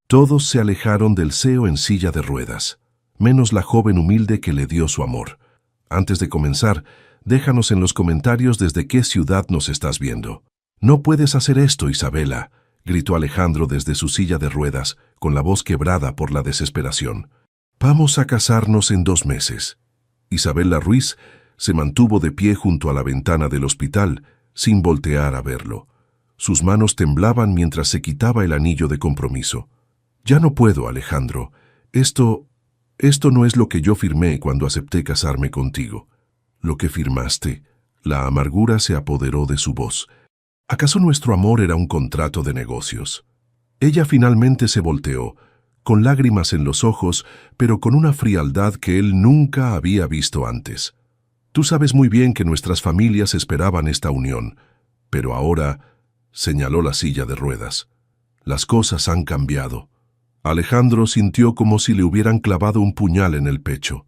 Todos se alejaron del CEO en silla de ruedas, menos la joven humilde que le dio su amor. Antes de comenzar, déjanos en los comentarios desde qué ciudad nos estás viendo. «No puedes hacer esto, Isabela», gritó Alejandro desde su silla de ruedas, con la voz quebrada por la desesperación. «Vamos a casarnos en 2 meses». Isabela Ruiz se mantuvo de pie junto a la ventana del hospital, sin voltear a verlo. Sus manos temblaban mientras se quitaba el anillo de compromiso. «Ya no puedo, Alejandro. Esto no es lo que yo firmé cuando acepté casarme contigo». «Lo que firmaste». La amargura se apoderó de su voz. ¿Acaso nuestro amor era un contrato de negocios? Ella finalmente se volteó, con lágrimas en los ojos, pero con una frialdad que él nunca había visto antes. «Tú sabes muy bien que nuestras familias esperaban esta unión, pero ahora», señaló la silla de ruedas, «las cosas han cambiado». Alejandro sintió como si le hubieran clavado un puñal en el pecho.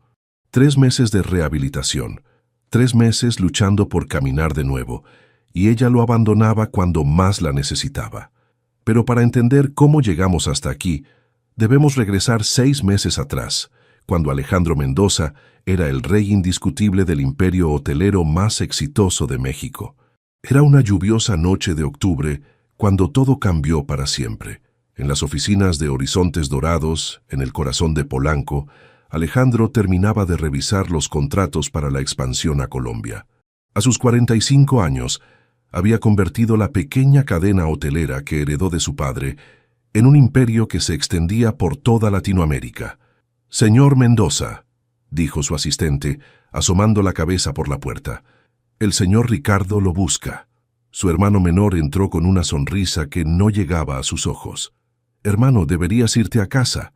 3 meses de rehabilitación, 3 meses luchando por caminar de nuevo, y ella lo abandonaba cuando más la necesitaba. Pero para entender cómo llegamos hasta aquí, debemos regresar 6 meses atrás, cuando Alejandro Mendoza era el rey indiscutible del imperio hotelero más exitoso de México. Era una lluviosa noche de octubre cuando todo cambió para siempre. En las oficinas de Horizontes Dorados, en el corazón de Polanco, Alejandro terminaba de revisar los contratos para la expansión a Colombia. A sus 45 años, había convertido la pequeña cadena hotelera que heredó de su padre en un imperio que se extendía por toda Latinoamérica. «Señor Mendoza», dijo su asistente, asomando la cabeza por la puerta, «el señor Ricardo lo busca». Su hermano menor entró con una sonrisa que no llegaba a sus ojos. «Hermano, deberías irte a casa.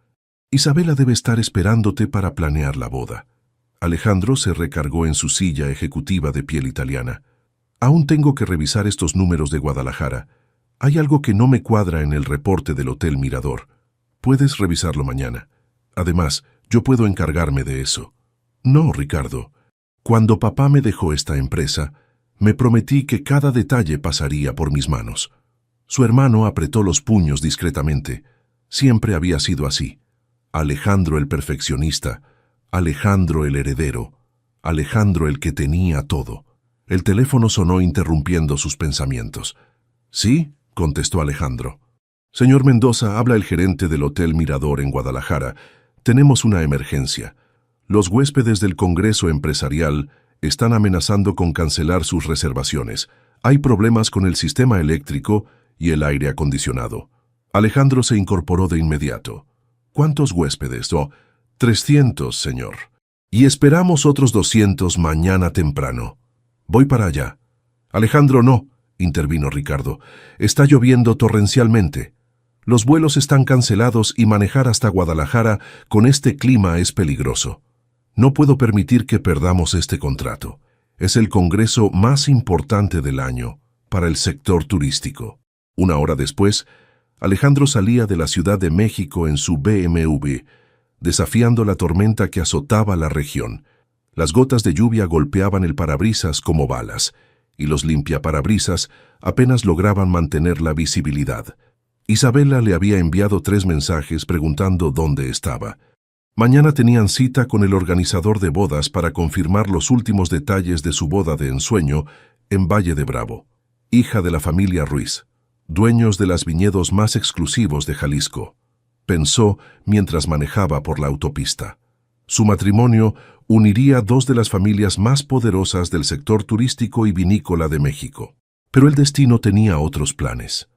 Isabela debe estar esperándote para planear la boda». Alejandro se recargó en su silla ejecutiva de piel italiana. «Aún tengo que revisar estos números de Guadalajara. Hay algo que no me cuadra en el reporte del Hotel Mirador. Puedes revisarlo mañana. Además, yo puedo encargarme de eso». «No, Ricardo. Cuando papá me dejó esta empresa, me prometí que cada detalle pasaría por mis manos». Su hermano apretó los puños discretamente. Siempre había sido así. Alejandro el perfeccionista, Alejandro el heredero, Alejandro el que tenía todo. El teléfono sonó interrumpiendo sus pensamientos. «¿Sí?», contestó Alejandro. «Señor Mendoza, habla el gerente del Hotel Mirador en Guadalajara. Tenemos una emergencia. Los huéspedes del Congreso Empresarial están amenazando con cancelar sus reservaciones. Hay problemas con el sistema eléctrico y el aire acondicionado». Alejandro se incorporó de inmediato. «¿Cuántos huéspedes?» «Oh, 300, señor. Y esperamos otros 200 mañana temprano». «Voy para allá». «Alejandro, no», intervino Ricardo. «Está lloviendo torrencialmente. Los vuelos están cancelados y manejar hasta Guadalajara con este clima es peligroso. No puedo permitir que perdamos este contrato. Es el congreso más importante del año para el sector turístico». 1 hora después, Alejandro salía de la Ciudad de México en su BMW, desafiando la tormenta que azotaba la región. Las gotas de lluvia golpeaban el parabrisas como balas, y los limpiaparabrisas apenas lograban mantener la visibilidad. Isabela le había enviado 3 mensajes preguntando dónde estaba. Mañana tenían cita con el organizador de bodas para confirmar los últimos detalles de su boda de ensueño en Valle de Bravo, hija de la familia Ruiz, dueños de los viñedos más exclusivos de Jalisco, pensó mientras manejaba por la autopista. Su matrimonio uniría 2 de las familias más poderosas del sector turístico y vinícola de México. Pero el destino tenía otros planes.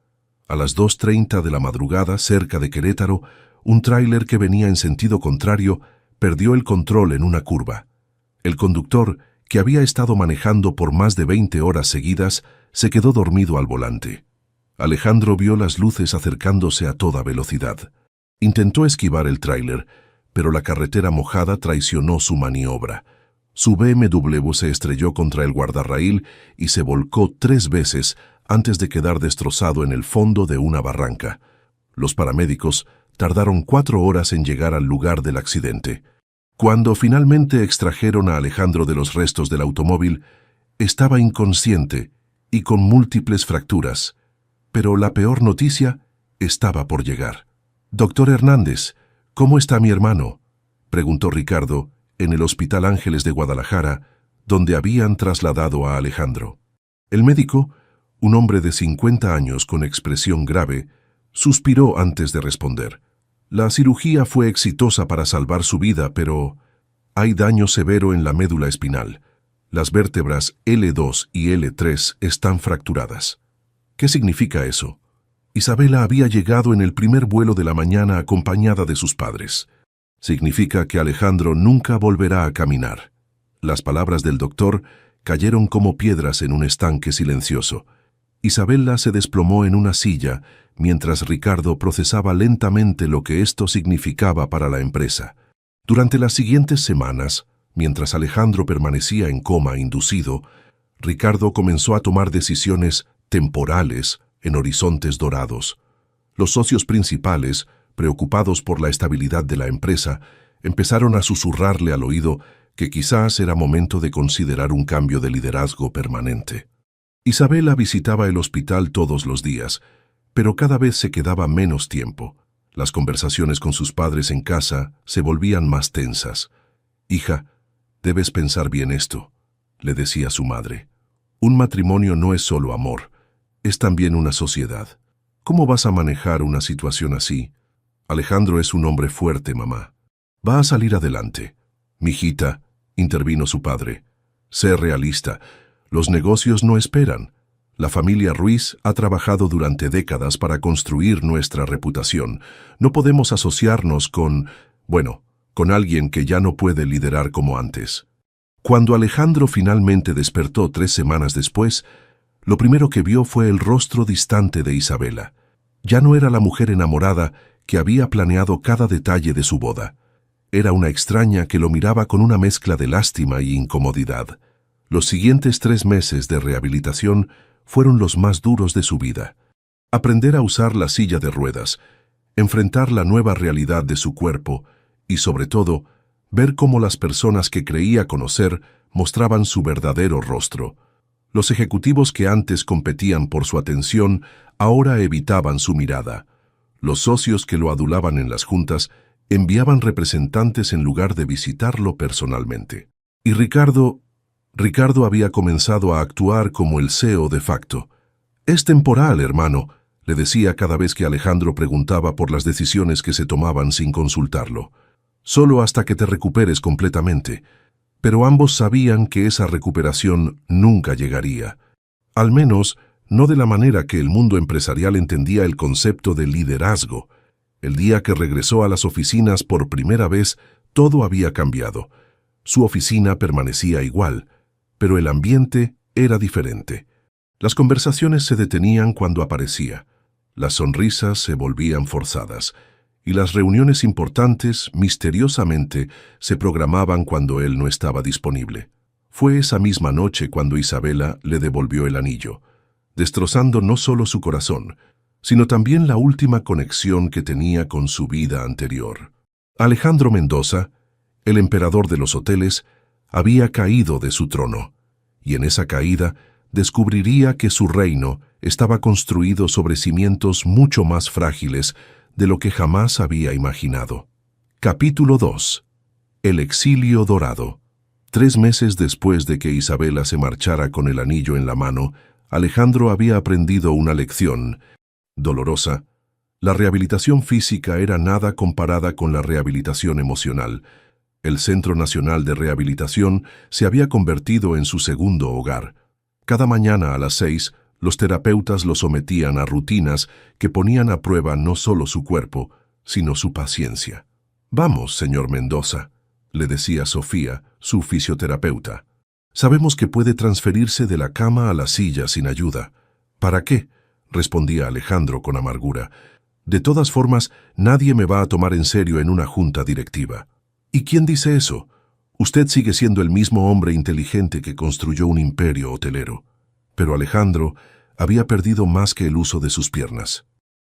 A las 2:30 de la madrugada, cerca de Querétaro, un tráiler que venía en sentido contrario perdió el control en una curva. El conductor, que había estado manejando por más de 20 horas seguidas, se quedó dormido al volante. Alejandro vio las luces acercándose a toda velocidad. Intentó esquivar el tráiler, pero la carretera mojada traicionó su maniobra. Su BMW se estrelló contra el guardarraíl y se volcó 3 veces antes de quedar destrozado en el fondo de una barranca. Los paramédicos tardaron 4 horas en llegar al lugar del accidente. Cuando finalmente extrajeron a Alejandro de los restos del automóvil, estaba inconsciente y con múltiples fracturas. Pero la peor noticia estaba por llegar. Doctor Hernández, ¿cómo está mi hermano?, preguntó Ricardo en el Hospital Ángeles de Guadalajara, donde habían trasladado a Alejandro. El médico, un hombre de 50 años con expresión grave, suspiró antes de responder. La cirugía fue exitosa para salvar su vida, pero hay daño severo en la médula espinal. Las vértebras L2 y L3 están fracturadas. ¿Qué significa eso? Isabela había llegado en el primer vuelo de la mañana acompañada de sus padres. Significa que Alejandro nunca volverá a caminar. Las palabras del doctor cayeron como piedras en un estanque silencioso. Isabela se desplomó en una silla mientras Ricardo procesaba lentamente lo que esto significaba para la empresa. Durante las siguientes semanas, mientras Alejandro permanecía en coma inducido, Ricardo comenzó a tomar decisiones temporales en horizontes dorados. Los socios principales, preocupados por la estabilidad de la empresa, empezaron a susurrarle al oído que quizás era momento de considerar un cambio de liderazgo permanente. Isabela visitaba el hospital todos los días, pero cada vez se quedaba menos tiempo. Las conversaciones con sus padres en casa se volvían más tensas. «Hija, debes pensar bien esto», le decía su madre. «Un matrimonio no es solo amor, es también una sociedad. ¿Cómo vas a manejar una situación así? Alejandro es un hombre fuerte, mamá. Va a salir adelante». «Mijita», intervino su padre, «sé realista. Los negocios no esperan. La familia Ruiz ha trabajado durante décadas para construir nuestra reputación. No podemos asociarnos con alguien que ya no puede liderar como antes». Cuando Alejandro finalmente despertó 3 semanas después, lo primero que vio fue el rostro distante de Isabela. Ya no era la mujer enamorada que había planeado cada detalle de su boda. Era una extraña que lo miraba con una mezcla de lástima y incomodidad. Los siguientes 3 meses de rehabilitación fueron los más duros de su vida. Aprender a usar la silla de ruedas, enfrentar la nueva realidad de su cuerpo y, sobre todo, ver cómo las personas que creía conocer mostraban su verdadero rostro. Los ejecutivos que antes competían por su atención ahora evitaban su mirada. Los socios que lo adulaban en las juntas enviaban representantes en lugar de visitarlo personalmente. Y Ricardo había comenzado a actuar como el CEO de facto. «Es temporal, hermano», le decía cada vez que Alejandro preguntaba por las decisiones que se tomaban sin consultarlo. «Solo hasta que te recuperes completamente». Pero ambos sabían que esa recuperación nunca llegaría. Al menos, no de la manera que el mundo empresarial entendía el concepto de liderazgo. El día que regresó a las oficinas por primera vez, todo había cambiado. Su oficina permanecía igual, pero el ambiente era diferente. Las conversaciones se detenían cuando aparecía. Las sonrisas se volvían forzadas. Y las reuniones importantes, misteriosamente, se programaban cuando él no estaba disponible. Fue esa misma noche cuando Isabela le devolvió el anillo, destrozando no solo su corazón, sino también la última conexión que tenía con su vida anterior. Alejandro Mendoza, el emperador de los hoteles, había caído de su trono, y en esa caída descubriría que su reino estaba construido sobre cimientos mucho más frágiles de lo que jamás había imaginado. Capítulo 2. El exilio dorado. 3 meses después de que Isabela se marchara con el anillo en la mano, Alejandro había aprendido una lección dolorosa. La rehabilitación física era nada comparada con la rehabilitación emocional. El Centro Nacional de Rehabilitación se había convertido en su segundo hogar. Cada mañana a las 6, los terapeutas lo sometían a rutinas que ponían a prueba no solo su cuerpo, sino su paciencia. «Vamos, señor Mendoza», le decía Sofía, su fisioterapeuta. «Sabemos que puede transferirse de la cama a la silla sin ayuda». «¿Para qué?», respondía Alejandro con amargura. «De todas formas, nadie me va a tomar en serio en una junta directiva». «¿Y quién dice eso? Usted sigue siendo el mismo hombre inteligente que construyó un imperio hotelero». Pero Alejandro había perdido más que el uso de sus piernas.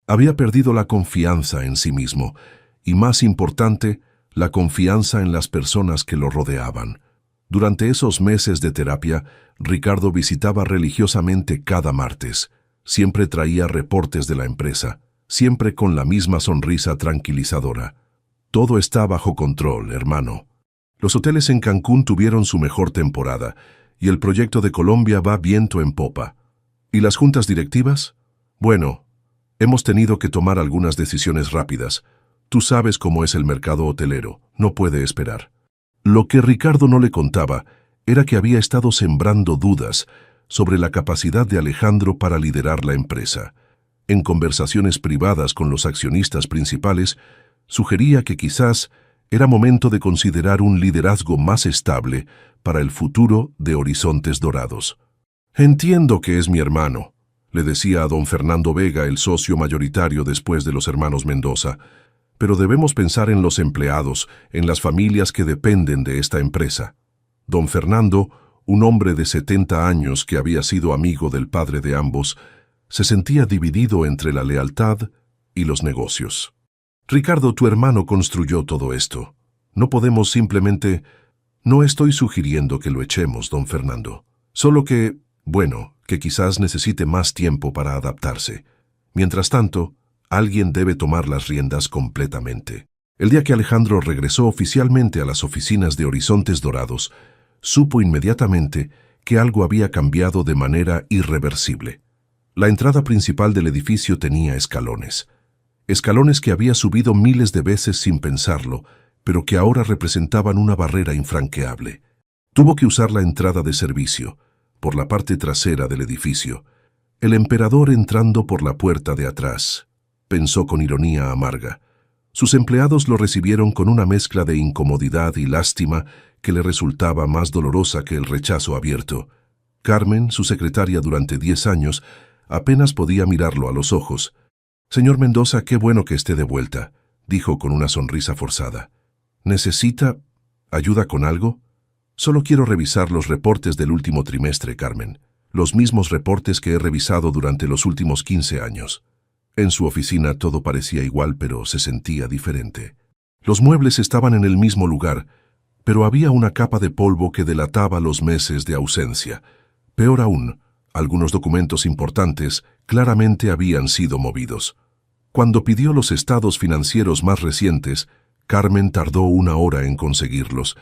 Había perdido la confianza en sí mismo y, más importante, la confianza en las personas que lo rodeaban. Durante esos meses de terapia, Ricardo visitaba religiosamente cada martes. Siempre traía reportes de la empresa, siempre con la misma sonrisa tranquilizadora. Todo está bajo control, hermano. Los hoteles en Cancún tuvieron su mejor temporada y el proyecto de Colombia va viento en popa. ¿Y las juntas directivas? Bueno, hemos tenido que tomar algunas decisiones rápidas. Tú sabes cómo es el mercado hotelero, no puede esperar. Lo que Ricardo no le contaba era que había estado sembrando dudas sobre la capacidad de Alejandro para liderar la empresa. En conversaciones privadas con los accionistas principales, sugería que quizás era momento de considerar un liderazgo más estable para el futuro de Horizontes Dorados. «Entiendo que es mi hermano», le decía a don Fernando Vega, el socio mayoritario después de los hermanos Mendoza, «pero debemos pensar en los empleados, en las familias que dependen de esta empresa». Don Fernando, un hombre de 70 años que había sido amigo del padre de ambos, se sentía dividido entre la lealtad y los negocios. «Ricardo, tu hermano construyó todo esto. No podemos simplemente...». «No estoy sugiriendo que lo echemos, don Fernando. Solo que, bueno, que quizás necesite más tiempo para adaptarse. Mientras tanto, alguien debe tomar las riendas completamente». El día que Alejandro regresó oficialmente a las oficinas de Horizontes Dorados, supo inmediatamente que algo había cambiado de manera irreversible. La entrada principal del edificio tenía escalones. Escalones que había subido miles de veces sin pensarlo, pero que ahora representaban una barrera infranqueable. Tuvo que usar la entrada de servicio, por la parte trasera del edificio. El emperador entrando por la puerta de atrás, pensó con ironía amarga. Sus empleados lo recibieron con una mezcla de incomodidad y lástima que le resultaba más dolorosa que el rechazo abierto. Carmen, su secretaria durante 10 años, apenas podía mirarlo a los ojos. «Señor Mendoza, qué bueno que esté de vuelta», dijo con una sonrisa forzada. «¿Necesita ayuda con algo?» «Solo quiero revisar los reportes del último trimestre, Carmen. Los mismos reportes que he revisado durante los últimos 15 años». En su oficina todo parecía igual, pero se sentía diferente. Los muebles estaban en el mismo lugar, pero había una capa de polvo que delataba los meses de ausencia. Peor aún, algunos documentos importantes claramente habían sido movidos. Cuando pidió los estados financieros más recientes, Carmen tardó 1 hora en conseguirlos.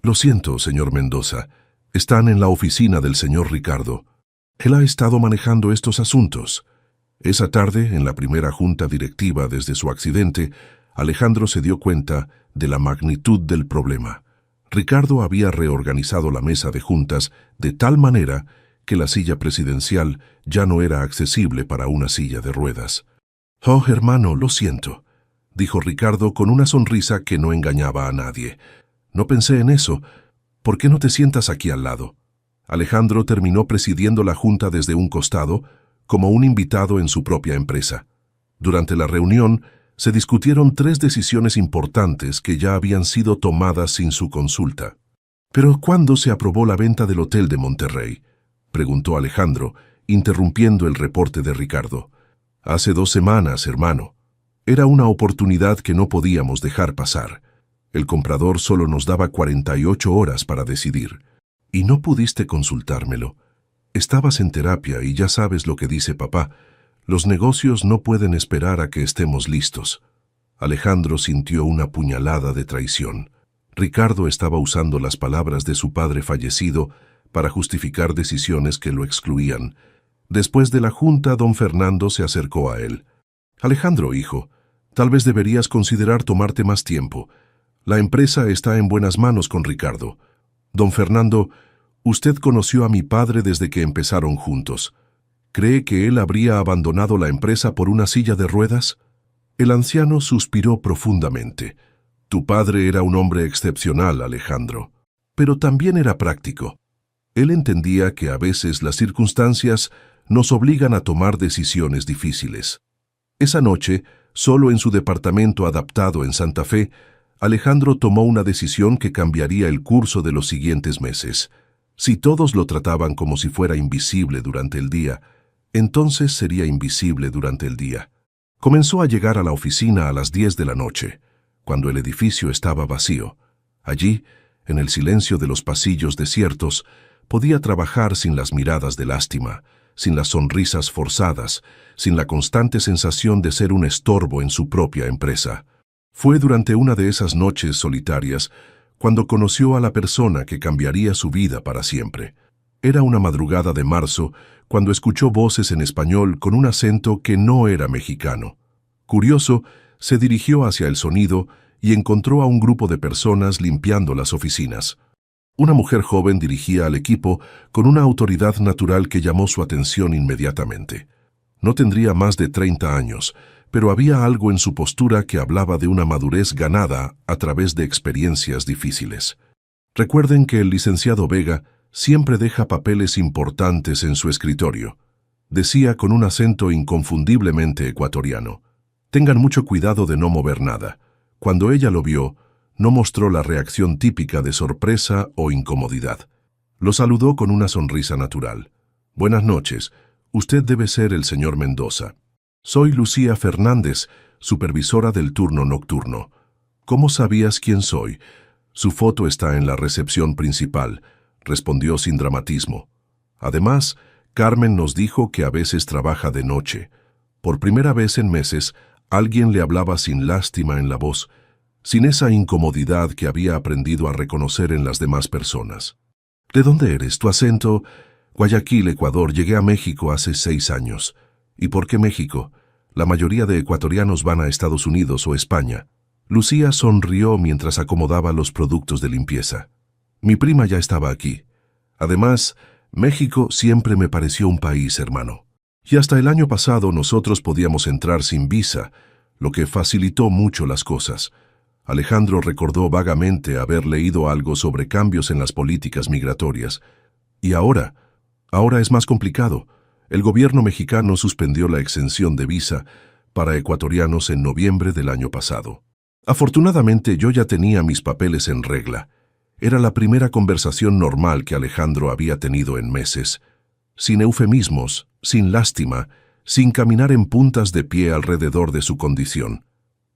«Lo siento, señor Mendoza. Están en la oficina del señor Ricardo. Él ha estado manejando estos asuntos». Esa tarde, en la primera junta directiva desde su accidente, Alejandro se dio cuenta de la magnitud del problema. Ricardo había reorganizado la mesa de juntas de tal manera que la silla presidencial ya no era accesible para una silla de ruedas. «Oh, hermano, lo siento», dijo Ricardo con una sonrisa que no engañaba a nadie. «No pensé en eso. ¿Por qué no te sientas aquí al lado?» Alejandro terminó presidiendo la junta desde un costado, como un invitado en su propia empresa. Durante la reunión, se discutieron 3 decisiones importantes que ya habían sido tomadas sin su consulta. «¿Pero cuándo se aprobó la venta del hotel de Monterrey?», preguntó Alejandro, interrumpiendo el reporte de Ricardo. «Hace 2 semanas, hermano. Era una oportunidad que no podíamos dejar pasar. El comprador solo nos daba 48 horas para decidir. ¿Y no pudiste consultármelo? Estabas en terapia y ya sabes lo que dice papá. Los negocios no pueden esperar a que estemos listos». Alejandro sintió una puñalada de traición. Ricardo estaba usando las palabras de su padre fallecido para justificar decisiones que lo excluían. Después de la junta, don Fernando se acercó a él. «Alejandro, hijo, tal vez deberías considerar tomarte más tiempo. La empresa está en buenas manos con Ricardo. Don Fernando, usted conoció a mi padre desde que empezaron juntos. ¿Cree que él habría abandonado la empresa por una silla de ruedas?» El anciano suspiró profundamente. «Tu padre era un hombre excepcional, Alejandro, pero también era práctico. Él entendía que a veces las circunstancias nos obligan a tomar decisiones difíciles». Esa noche, solo en su departamento adaptado en Santa Fe, Alejandro tomó una decisión que cambiaría el curso de los siguientes meses. Si todos lo trataban como si fuera invisible durante el día, entonces sería invisible durante el día. Comenzó a llegar a la oficina a las 10 de la noche, cuando el edificio estaba vacío. Allí, en el silencio de los pasillos desiertos, podía trabajar sin las miradas de lástima, sin las sonrisas forzadas, sin la constante sensación de ser un estorbo en su propia empresa. Fue durante una de esas noches solitarias cuando conoció a la persona que cambiaría su vida para siempre. Era una madrugada de marzo cuando escuchó voces en español con un acento que no era mexicano. Curioso, se dirigió hacia el sonido y encontró a un grupo de personas limpiando las oficinas. Una mujer joven dirigía al equipo con una autoridad natural que llamó su atención inmediatamente. No tendría más de 30 años, pero había algo en su postura que hablaba de una madurez ganada a través de experiencias difíciles. Recuerden que el licenciado Vega siempre deja papeles importantes en su escritorio. Decía con un acento inconfundiblemente ecuatoriano. Tengan mucho cuidado de no mover nada. Cuando ella lo vio, no mostró la reacción típica de sorpresa o incomodidad. Lo saludó con una sonrisa natural. Buenas noches. Usted debe ser el señor Mendoza. Soy Lucía Fernández, supervisora del turno nocturno. ¿Cómo sabías quién soy? Su foto está en la recepción principal, respondió sin dramatismo. Además, Carmen nos dijo que a veces trabaja de noche. Por primera vez en meses, alguien le hablaba sin lástima en la voz, sin esa incomodidad que había aprendido a reconocer en las demás personas. ¿De dónde eres? Tu acento... Guayaquil, Ecuador. Llegué a México hace 6 años. ¿Y por qué México? La mayoría de ecuatorianos van a Estados Unidos o España. Lucía sonrió mientras acomodaba los productos de limpieza. Mi prima ya estaba aquí. Además, México siempre me pareció un país hermano. Y hasta el año pasado nosotros podíamos entrar sin visa, lo que facilitó mucho las cosas. Alejandro recordó vagamente haber leído algo sobre cambios en las políticas migratorias. Y ahora es más complicado. El gobierno mexicano suspendió la exención de visa para ecuatorianos en noviembre del año pasado. Afortunadamente yo ya tenía mis papeles en regla. Era la primera conversación normal que Alejandro había tenido en meses. Sin eufemismos, sin lástima, sin caminar en puntas de pie alrededor de su condición.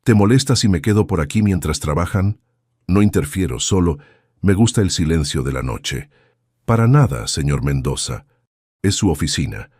¿Te molesta si me quedo por aquí mientras trabajan? No interfiero, solo me gusta el silencio de la noche. Para nada, señor Mendoza. Es su oficina.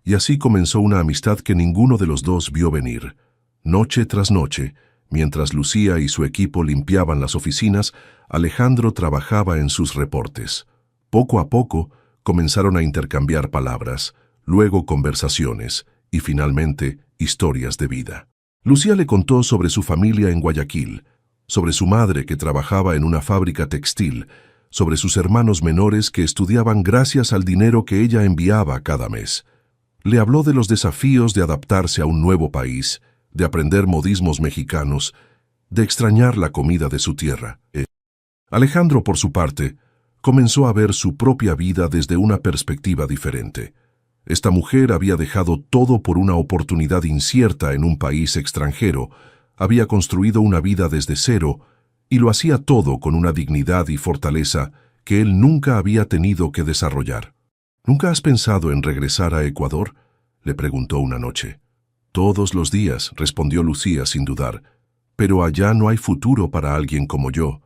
Y así comenzó una amistad que ninguno de los dos vio venir. Noche tras noche, mientras Lucía y su equipo limpiaban las oficinas, Alejandro trabajaba en sus reportes. Poco a poco, comenzaron a intercambiar palabras, luego conversaciones y finalmente historias de vida. Lucía le contó sobre su familia en Guayaquil, sobre su madre que trabajaba en una fábrica textil, sobre sus hermanos menores que estudiaban gracias al dinero que ella enviaba cada mes. Le habló de los desafíos de adaptarse a un nuevo país, de aprender modismos mexicanos, de extrañar la comida de su tierra. Alejandro, por su parte, comenzó a ver su propia vida desde una perspectiva diferente. Esta mujer había dejado todo por una oportunidad incierta en un país extranjero, había construido una vida desde cero y lo hacía todo con una dignidad y fortaleza que él nunca había tenido que desarrollar. ¿Nunca has pensado en regresar a Ecuador?, le preguntó una noche. Todos los días, respondió Lucía sin dudar, pero allá no hay futuro para alguien como yo.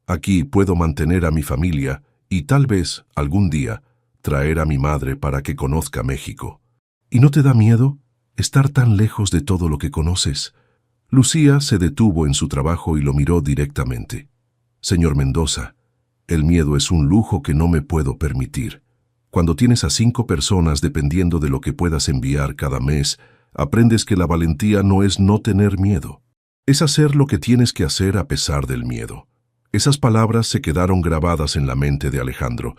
Aquí puedo mantener a mi familia y tal vez, algún día, traer a mi madre para que conozca México. ¿Y no te da miedo estar tan lejos de todo lo que conoces? Lucía se detuvo en su trabajo y lo miró directamente. Señor Mendoza, el miedo es un lujo que no me puedo permitir. Cuando tienes a 5 personas dependiendo de lo que puedas enviar cada mes, aprendes que la valentía no es no tener miedo. Es hacer lo que tienes que hacer a pesar del miedo. Esas palabras se quedaron grabadas en la mente de Alejandro.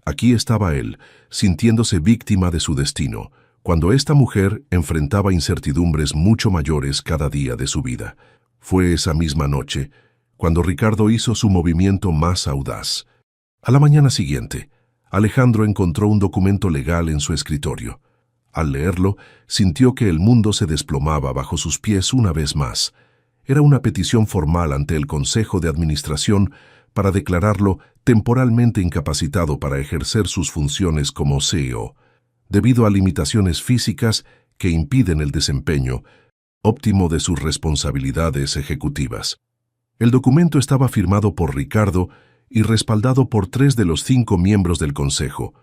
Aquí estaba él, sintiéndose víctima de su destino, cuando esta mujer enfrentaba incertidumbres mucho mayores cada día de su vida. Fue esa misma noche cuando Ricardo hizo su movimiento más audaz. A la mañana siguiente, Alejandro encontró un documento legal en su escritorio. Al leerlo, sintió que el mundo se desplomaba bajo sus pies una vez más. Era una petición formal ante el Consejo de Administración para declararlo temporalmente incapacitado para ejercer sus funciones como CEO, debido a limitaciones físicas que impiden el desempeño óptimo de sus responsabilidades ejecutivas. El documento estaba firmado por Ricardo y respaldado por 3 de los 5 miembros del Consejo.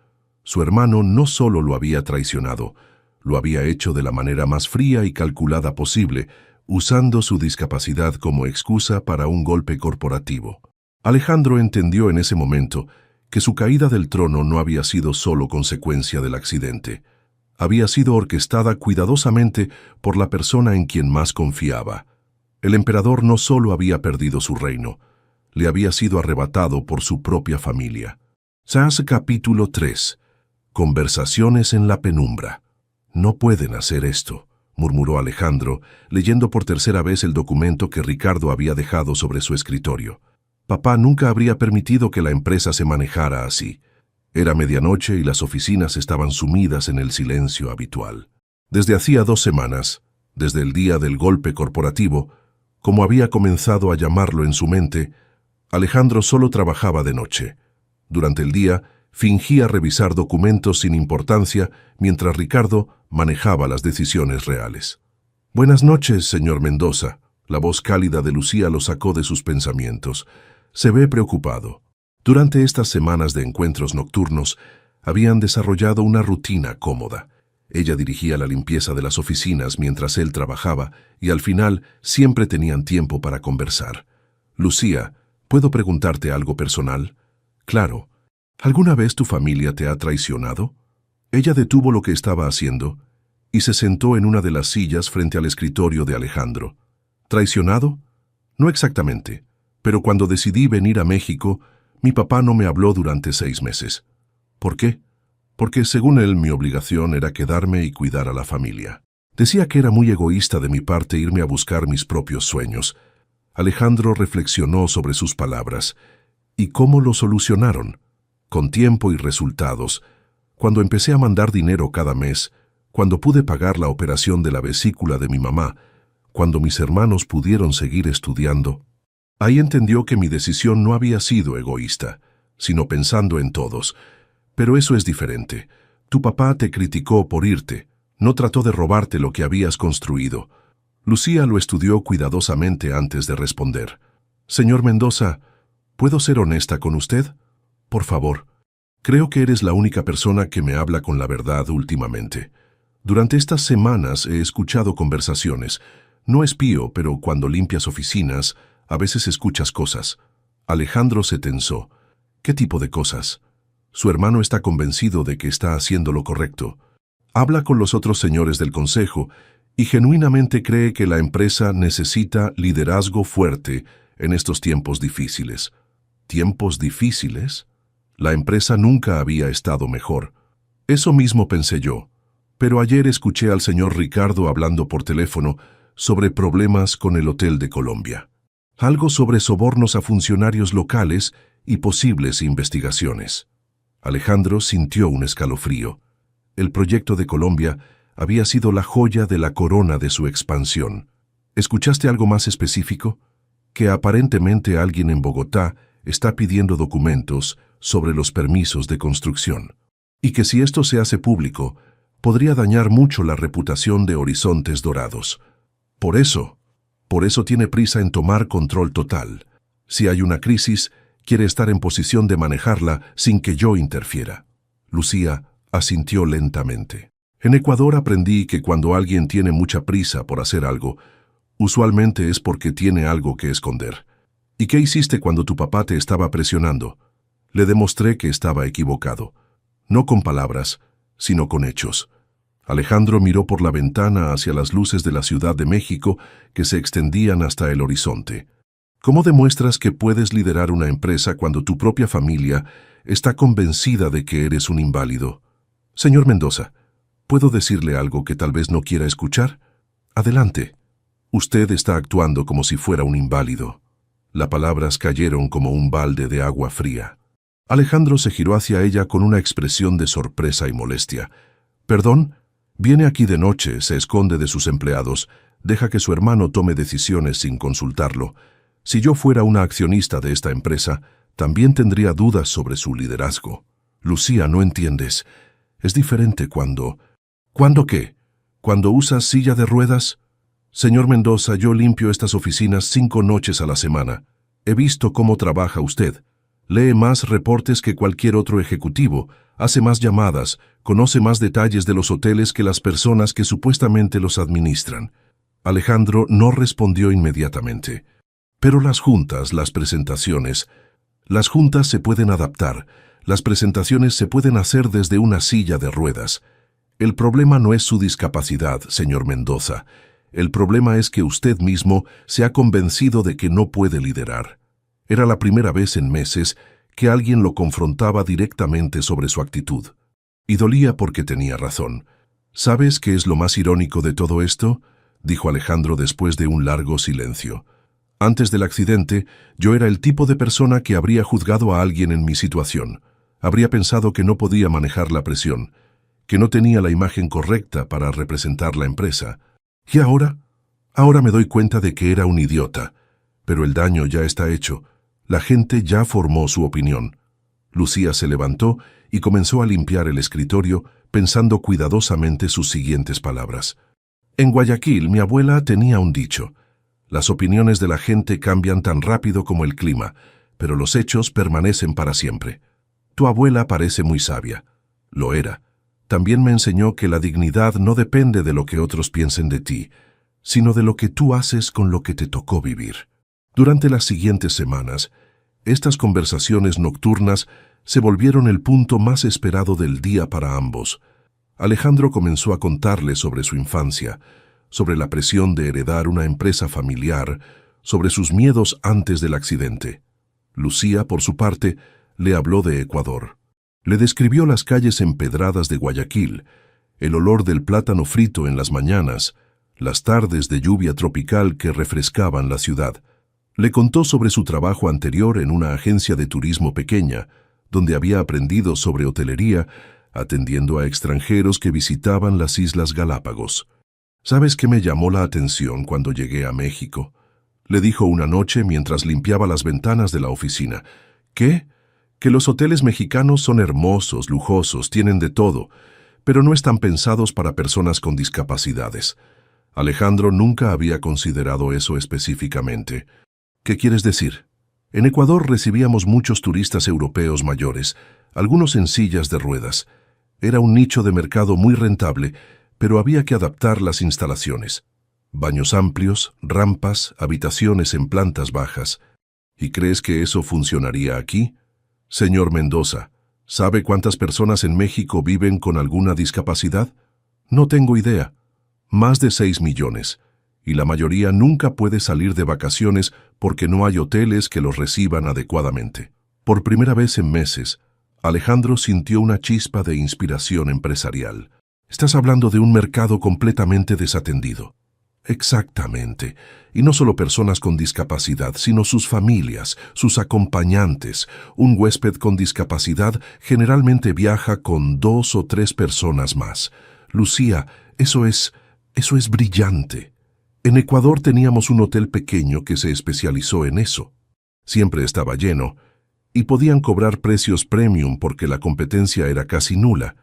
Su hermano no solo lo había traicionado, lo había hecho de la manera más fría y calculada posible, usando su discapacidad como excusa para un golpe corporativo. Alejandro entendió en ese momento que su caída del trono no había sido solo consecuencia del accidente. Había sido orquestada cuidadosamente por la persona en quien más confiaba. El emperador no solo había perdido su reino, le había sido arrebatado por su propia familia. SAS capítulo 3. Conversaciones en la penumbra. No pueden hacer esto, murmuró Alejandro, leyendo por tercera vez el documento que Ricardo había dejado sobre su escritorio. Papá nunca habría permitido que la empresa se manejara así. Era medianoche y las oficinas estaban sumidas en el silencio habitual. Desde hacía 2 semanas, desde el día del golpe corporativo, como había comenzado a llamarlo en su mente, Alejandro solo trabajaba de noche. Durante el día, fingía revisar documentos sin importancia mientras Ricardo manejaba las decisiones reales. «Buenas noches, señor Mendoza». La voz cálida de Lucía lo sacó de sus pensamientos. «Se ve preocupado». Durante estas semanas de encuentros nocturnos, habían desarrollado una rutina cómoda. Ella dirigía la limpieza de las oficinas mientras él trabajaba y al final siempre tenían tiempo para conversar. «Lucía, ¿puedo preguntarte algo personal?» «Claro. ¿Alguna vez tu familia te ha traicionado?» Ella detuvo lo que estaba haciendo y se sentó en una de las sillas frente al escritorio de Alejandro. ¿Traicionado? No exactamente, pero cuando decidí venir a México, mi papá no me habló durante 6 meses. ¿Por qué? Porque según él mi obligación era quedarme y cuidar a la familia. Decía que era muy egoísta de mi parte irme a buscar mis propios sueños. Alejandro reflexionó sobre sus palabras. ¿Y cómo lo solucionaron? Con tiempo y resultados. Cuando empecé a mandar dinero cada mes, cuando pude pagar la operación de la vesícula de mi mamá, cuando mis hermanos pudieron seguir estudiando, ahí entendió que mi decisión no había sido egoísta, sino pensando en todos. Pero eso es diferente. Tu papá te criticó por irte, no trató de robarte lo que habías construido. Lucía lo estudió cuidadosamente antes de responder. Señor Mendoza, ¿puedo ser honesta con usted? Por favor. Creo que eres la única persona que me habla con la verdad últimamente. Durante estas semanas he escuchado conversaciones. No espío, pero cuando limpias oficinas, a veces escuchas cosas. Alejandro se tensó. ¿Qué tipo de cosas? Su hermano está convencido de que está haciendo lo correcto. Habla con los otros señores del consejo y genuinamente cree que la empresa necesita liderazgo fuerte en estos tiempos difíciles. ¿Tiempos difíciles? La empresa nunca había estado mejor. Eso mismo pensé yo. Pero ayer escuché al señor Ricardo hablando por teléfono sobre problemas con el Hotel de Colombia. Algo sobre sobornos a funcionarios locales y posibles investigaciones. Alejandro sintió un escalofrío. El proyecto de Colombia había sido la joya de la corona de su expansión. ¿Escuchaste algo más específico? Que aparentemente alguien en Bogotá está pidiendo documentos sobre los permisos de construcción. Y que si esto se hace público, podría dañar mucho la reputación de Horizontes Dorados. Por eso tiene prisa en tomar control total. Si hay una crisis, quiere estar en posición de manejarla sin que yo interfiera. Lucía asintió lentamente. En Ecuador aprendí que cuando alguien tiene mucha prisa por hacer algo, usualmente es porque tiene algo que esconder. ¿Y qué hiciste cuando tu papá te estaba presionando? Le demostré que estaba equivocado. No con palabras, sino con hechos. Alejandro miró por la ventana hacia las luces de la Ciudad de México que se extendían hasta el horizonte. ¿Cómo demuestras que puedes liderar una empresa cuando tu propia familia está convencida de que eres un inválido? Señor Mendoza, ¿puedo decirle algo que tal vez no quiera escuchar? Adelante. Usted está actuando como si fuera un inválido. Las palabras cayeron como un balde de agua fría. Alejandro se giró hacia ella con una expresión de sorpresa y molestia. «¿Perdón? Viene aquí de noche, se esconde de sus empleados, deja que su hermano tome decisiones sin consultarlo. Si yo fuera una accionista de esta empresa, también tendría dudas sobre su liderazgo. Lucía, no entiendes. Es diferente cuando... ¿Cuándo qué? ¿Cuando usas silla de ruedas? Señor Mendoza, yo limpio estas oficinas 5 noches a la semana. He visto cómo trabaja usted. Lee más reportes que cualquier otro ejecutivo, hace más llamadas, conoce más detalles de los hoteles que las personas que supuestamente los administran. Alejandro no respondió inmediatamente. Pero las juntas, las presentaciones, las juntas se pueden adaptar, las presentaciones se pueden hacer desde una silla de ruedas. El problema no es su discapacidad, señor Mendoza. El problema es que usted mismo se ha convencido de que no puede liderar. Era la primera vez en meses que alguien lo confrontaba directamente sobre su actitud. Y dolía porque tenía razón. ¿Sabes qué es lo más irónico de todo esto?, dijo Alejandro después de un largo silencio. Antes del accidente, yo era el tipo de persona que habría juzgado a alguien en mi situación. Habría pensado que no podía manejar la presión, que no tenía la imagen correcta para representar la empresa. ¿Y ahora? Ahora me doy cuenta de que era un idiota. Pero el daño ya está hecho. La gente ya formó su opinión. Lucía se levantó y comenzó a limpiar el escritorio, pensando cuidadosamente sus siguientes palabras. En Guayaquil, mi abuela tenía un dicho: las opiniones de la gente cambian tan rápido como el clima, pero los hechos permanecen para siempre. Tu abuela parece muy sabia. Lo era. También me enseñó que la dignidad no depende de lo que otros piensen de ti, sino de lo que tú haces con lo que te tocó vivir. Durante las siguientes semanas, estas conversaciones nocturnas se volvieron el punto más esperado del día para ambos. Alejandro comenzó a contarle sobre su infancia, sobre la presión de heredar una empresa familiar, sobre sus miedos antes del accidente. Lucía, por su parte, le habló de Ecuador. Le describió las calles empedradas de Guayaquil, el olor del plátano frito en las mañanas, las tardes de lluvia tropical que refrescaban la ciudad. Le contó sobre su trabajo anterior en una agencia de turismo pequeña, donde había aprendido sobre hotelería, atendiendo a extranjeros que visitaban las Islas Galápagos. ¿Sabes qué me llamó la atención cuando llegué a México?, le dijo una noche mientras limpiaba las ventanas de la oficina. ¿Qué? Que los hoteles mexicanos son hermosos, lujosos, tienen de todo, pero no están pensados para personas con discapacidades. Alejandro nunca había considerado eso específicamente. ¿Qué quieres decir? En Ecuador recibíamos muchos turistas europeos mayores, algunos en sillas de ruedas. Era un nicho de mercado muy rentable, pero había que adaptar las instalaciones. Baños amplios, rampas, habitaciones en plantas bajas. ¿Y crees que eso funcionaría aquí? Señor Mendoza, ¿sabe cuántas personas en México viven con alguna discapacidad? No tengo idea. Más de 6 millones. Y la mayoría nunca puede salir de vacaciones porque no hay hoteles que los reciban adecuadamente. Por primera vez en meses, Alejandro sintió una chispa de inspiración empresarial. Estás hablando de un mercado completamente desatendido. Exactamente. Y no solo personas con discapacidad, sino sus familias, sus acompañantes. Un huésped con discapacidad generalmente viaja con 2 o 3 personas más. Lucía, eso es brillante. En Ecuador teníamos un hotel pequeño que se especializó en eso. Siempre estaba lleno, y podían cobrar precios premium porque la competencia era casi nula.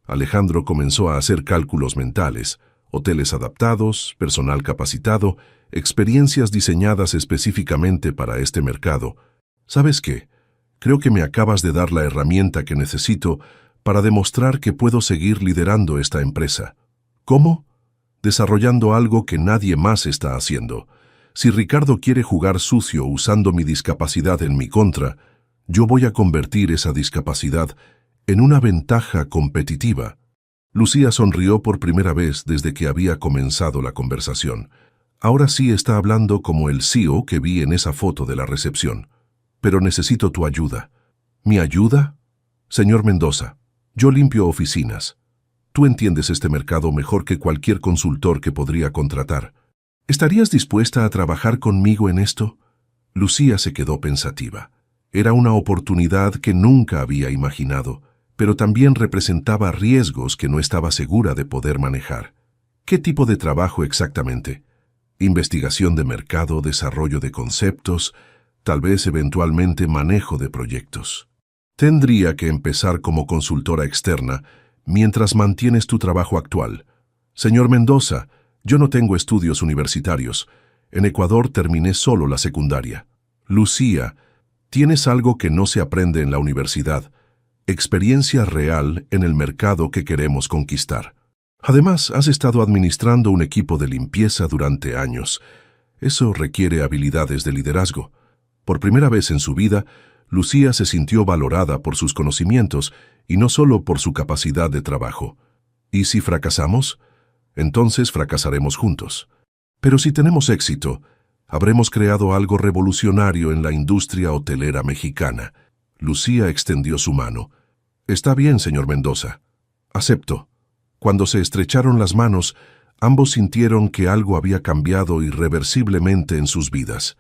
Alejandro comenzó a hacer cálculos mentales. Hoteles adaptados, personal capacitado, experiencias diseñadas específicamente para este mercado. ¿Sabes qué? Creo que me acabas de dar la herramienta que necesito para demostrar que puedo seguir liderando esta empresa. ¿Cómo? Desarrollando algo que nadie más está haciendo. Si Ricardo quiere jugar sucio usando mi discapacidad en mi contra, yo voy a convertir esa discapacidad en una ventaja competitiva. Lucía sonrió por primera vez desde que había comenzado la conversación. Ahora sí está hablando como el CEO que vi en esa foto de la recepción. Pero necesito tu ayuda. ¿Mi ayuda? Señor Mendoza, yo limpio oficinas. Tú entiendes este mercado mejor que cualquier consultor que podría contratar. ¿Estarías dispuesta a trabajar conmigo en esto? Lucía se quedó pensativa. Era una oportunidad que nunca había imaginado, pero también representaba riesgos que no estaba segura de poder manejar. ¿Qué tipo de trabajo exactamente? Investigación de mercado, desarrollo de conceptos, tal vez eventualmente manejo de proyectos. Tendría que empezar como consultora externa mientras mantienes tu trabajo actual. Señor Mendoza, yo no tengo estudios universitarios. En Ecuador terminé solo la secundaria. Lucía, Tienes algo que no se aprende en la universidad, experiencia real en el mercado que queremos conquistar. Además, has estado administrando un equipo de limpieza durante años. Eso requiere habilidades de liderazgo. Por primera vez en su vida, Lucía se sintió valorada por sus conocimientos y no solo por su capacidad de trabajo. ¿Y si fracasamos? Entonces fracasaremos juntos. Pero si tenemos éxito, habremos creado algo revolucionario en la industria hotelera mexicana. Lucía extendió su mano. Está bien, señor Mendoza. Acepto. Cuando se estrecharon las manos, ambos sintieron que algo había cambiado irreversiblemente en sus vidas.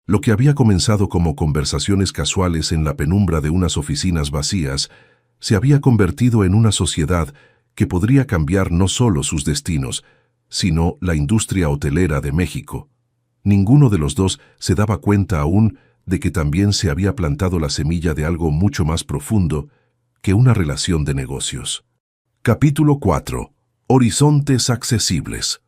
Lo que había comenzado como conversaciones casuales en la penumbra de unas oficinas vacías, se había convertido en una sociedad que podría cambiar no solo sus destinos, sino la industria hotelera de México. Ninguno de los dos se daba cuenta aún de que también se había plantado la semilla de algo mucho más profundo que una relación de negocios. Capítulo 4. Horizontes accesibles.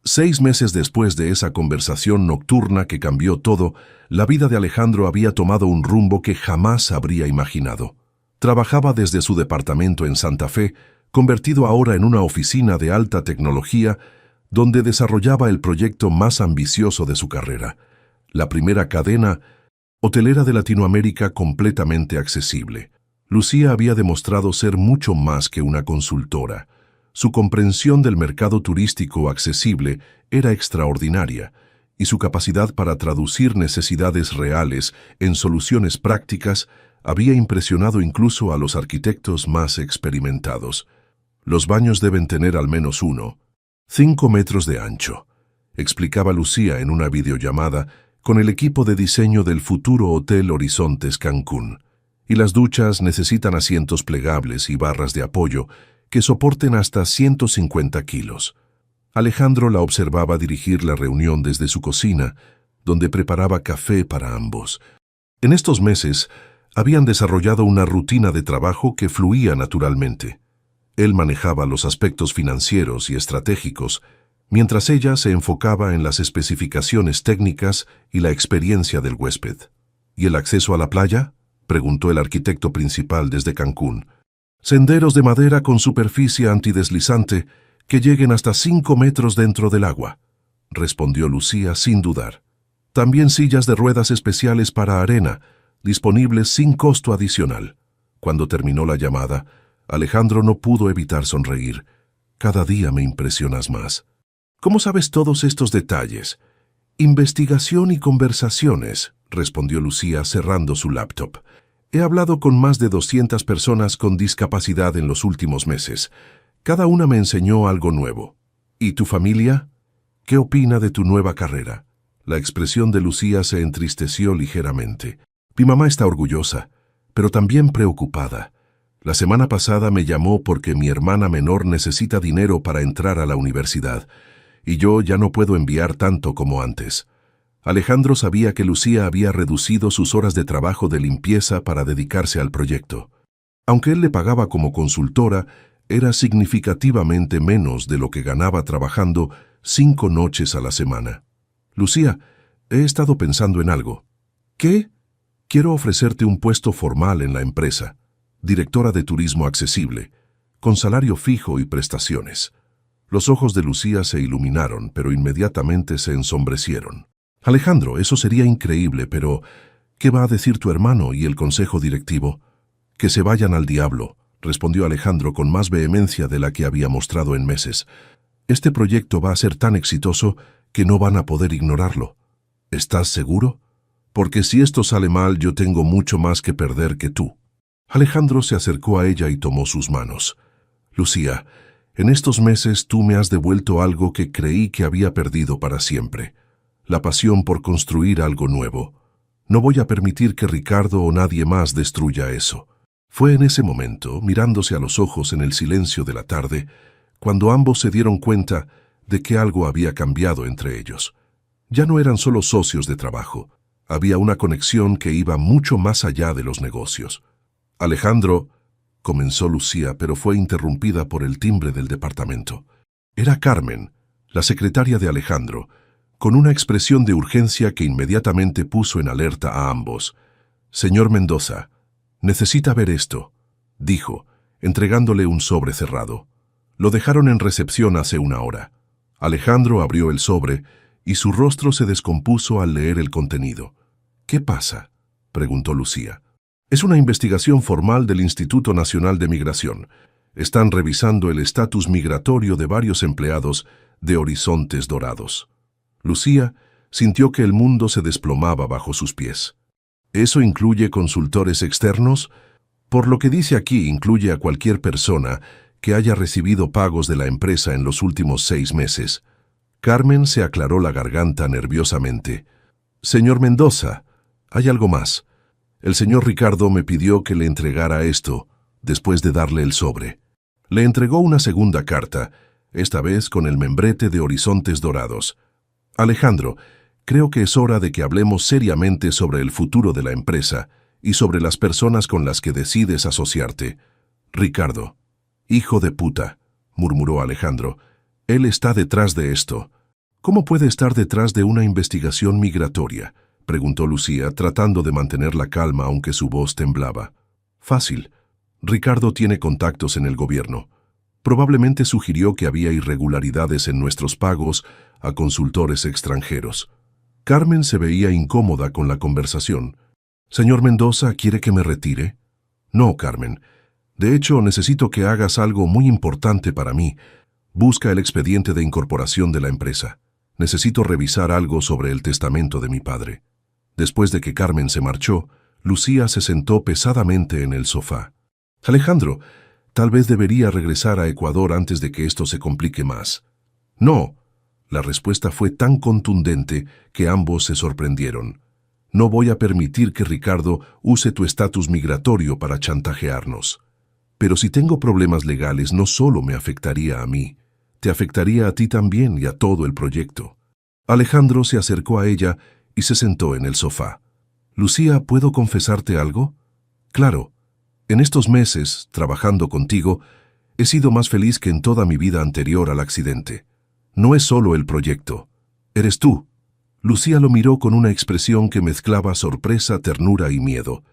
6 meses después de esa conversación nocturna que cambió todo, la vida de Alejandro había tomado un rumbo que jamás habría imaginado. Trabajaba desde su departamento en Santa Fe, convertido ahora en una oficina de alta tecnología, donde desarrollaba el proyecto más ambicioso de su carrera, la primera cadena hotelera de Latinoamérica completamente accesible. Lucía había demostrado ser mucho más que una consultora. Su comprensión del mercado turístico accesible era extraordinaria, y su capacidad para traducir necesidades reales en soluciones prácticas había impresionado incluso a los arquitectos más experimentados. Los baños deben tener al menos 5 metros de ancho, explicaba Lucía en una videollamada con el equipo de diseño del futuro Hotel Horizontes Cancún. Y las duchas necesitan asientos plegables y barras de apoyo que soporten hasta 150 kilos. Alejandro la observaba dirigir la reunión desde su cocina, donde preparaba café para ambos. En estos meses, habían desarrollado una rutina de trabajo que fluía naturalmente. Él manejaba los aspectos financieros y estratégicos, mientras ella se enfocaba en las especificaciones técnicas y la experiencia del huésped. ¿Y el acceso a la playa?, preguntó el arquitecto principal desde Cancún. Senderos de madera con superficie antideslizante que lleguen hasta 5 metros dentro del agua, respondió Lucía sin dudar. También sillas de ruedas especiales para arena, disponibles sin costo adicional. Cuando terminó la llamada, Alejandro no pudo evitar sonreír. Cada día me impresionas más. ¿Cómo sabes todos estos detalles? Investigación y conversaciones, respondió Lucía cerrando su laptop. He hablado con más de 200 personas con discapacidad en los últimos meses. Cada una me enseñó algo nuevo. ¿Y tu familia? ¿Qué opina de tu nueva carrera? La expresión de Lucía se entristeció ligeramente. Mi mamá está orgullosa, pero también preocupada. La semana pasada me llamó porque mi hermana menor necesita dinero para entrar a la universidad, y yo ya no puedo enviar tanto como antes. Alejandro sabía que Lucía había reducido sus horas de trabajo de limpieza para dedicarse al proyecto. Aunque él le pagaba como consultora, era significativamente menos de lo que ganaba trabajando 5 noches a la semana. Lucía, he estado pensando en algo. ¿Qué? Quiero ofrecerte un puesto formal en la empresa, directora de turismo accesible, con salario fijo y prestaciones. Los ojos de Lucía se iluminaron, pero inmediatamente se ensombrecieron. Alejandro, eso sería increíble, pero ¿qué va a decir tu hermano y el consejo directivo? Que se vayan al diablo, respondió Alejandro con más vehemencia de la que había mostrado en meses. Este proyecto va a ser tan exitoso que no van a poder ignorarlo. ¿Estás seguro? Porque si esto sale mal, yo tengo mucho más que perder que tú. Alejandro se acercó a ella y tomó sus manos. Lucía, en estos meses tú me has devuelto algo que creí que había perdido para siempre. La pasión por construir algo nuevo. No voy a permitir que Ricardo o nadie más destruya eso. Fue en ese momento, mirándose a los ojos en el silencio de la tarde, cuando ambos se dieron cuenta de que algo había cambiado entre ellos. Ya no eran solo socios de trabajo. Había una conexión que iba mucho más allá de los negocios. Alejandro, comenzó Lucía, pero fue interrumpida por el timbre del departamento. Era Carmen, la secretaria de Alejandro, con una expresión de urgencia que inmediatamente puso en alerta a ambos. Señor Mendoza, necesita ver esto, dijo, entregándole un sobre cerrado. Lo dejaron en recepción hace una hora. Alejandro abrió el sobre y su rostro se descompuso al leer el contenido. ¿Qué pasa?, preguntó Lucía. Es una investigación formal del Instituto Nacional de Migración. Están revisando el estatus migratorio de varios empleados de Horizontes Dorados. Lucía sintió que el mundo se desplomaba bajo sus pies. ¿Eso incluye consultores externos? Por lo que dice aquí, incluye a cualquier persona que haya recibido pagos de la empresa en los últimos 6 meses. Carmen se aclaró la garganta nerviosamente. Señor Mendoza, hay algo más. El señor Ricardo me pidió que le entregara esto, después de darle el sobre. Le entregó una segunda carta, esta vez con el membrete de Horizontes Dorados. Alejandro, creo que es hora de que hablemos seriamente sobre el futuro de la empresa y sobre las personas con las que decides asociarte. Ricardo. Hijo de puta, murmuró Alejandro. Él está detrás de esto. ¿Cómo puede estar detrás de una investigación migratoria?, preguntó Lucía, tratando de mantener la calma aunque su voz temblaba. Fácil. Ricardo tiene contactos en el gobierno. Probablemente sugirió que había irregularidades en nuestros pagos a consultores extranjeros. Carmen se veía incómoda con la conversación. «Señor Mendoza, ¿quiere que me retire?» «No, Carmen. De hecho, necesito que hagas algo muy importante para mí. Busca el expediente de incorporación de la empresa. Necesito revisar algo sobre el testamento de mi padre». Después de que Carmen se marchó, Lucía se sentó pesadamente en el sofá. «Alejandro, tal vez debería regresar a Ecuador antes de que esto se complique más». «No». La respuesta fue tan contundente que ambos se sorprendieron. «No voy a permitir que Ricardo use tu estatus migratorio para chantajearnos. Pero si tengo problemas legales, no solo me afectaría a mí, te afectaría a ti también y a todo el proyecto». Alejandro se acercó a ella y se sentó en el sofá. «Lucía, ¿puedo confesarte algo?» «Claro. En estos meses, trabajando contigo, he sido más feliz que en toda mi vida anterior al accidente. No es solo el proyecto. Eres tú». Lucía lo miró con una expresión que mezclaba sorpresa, ternura y miedo.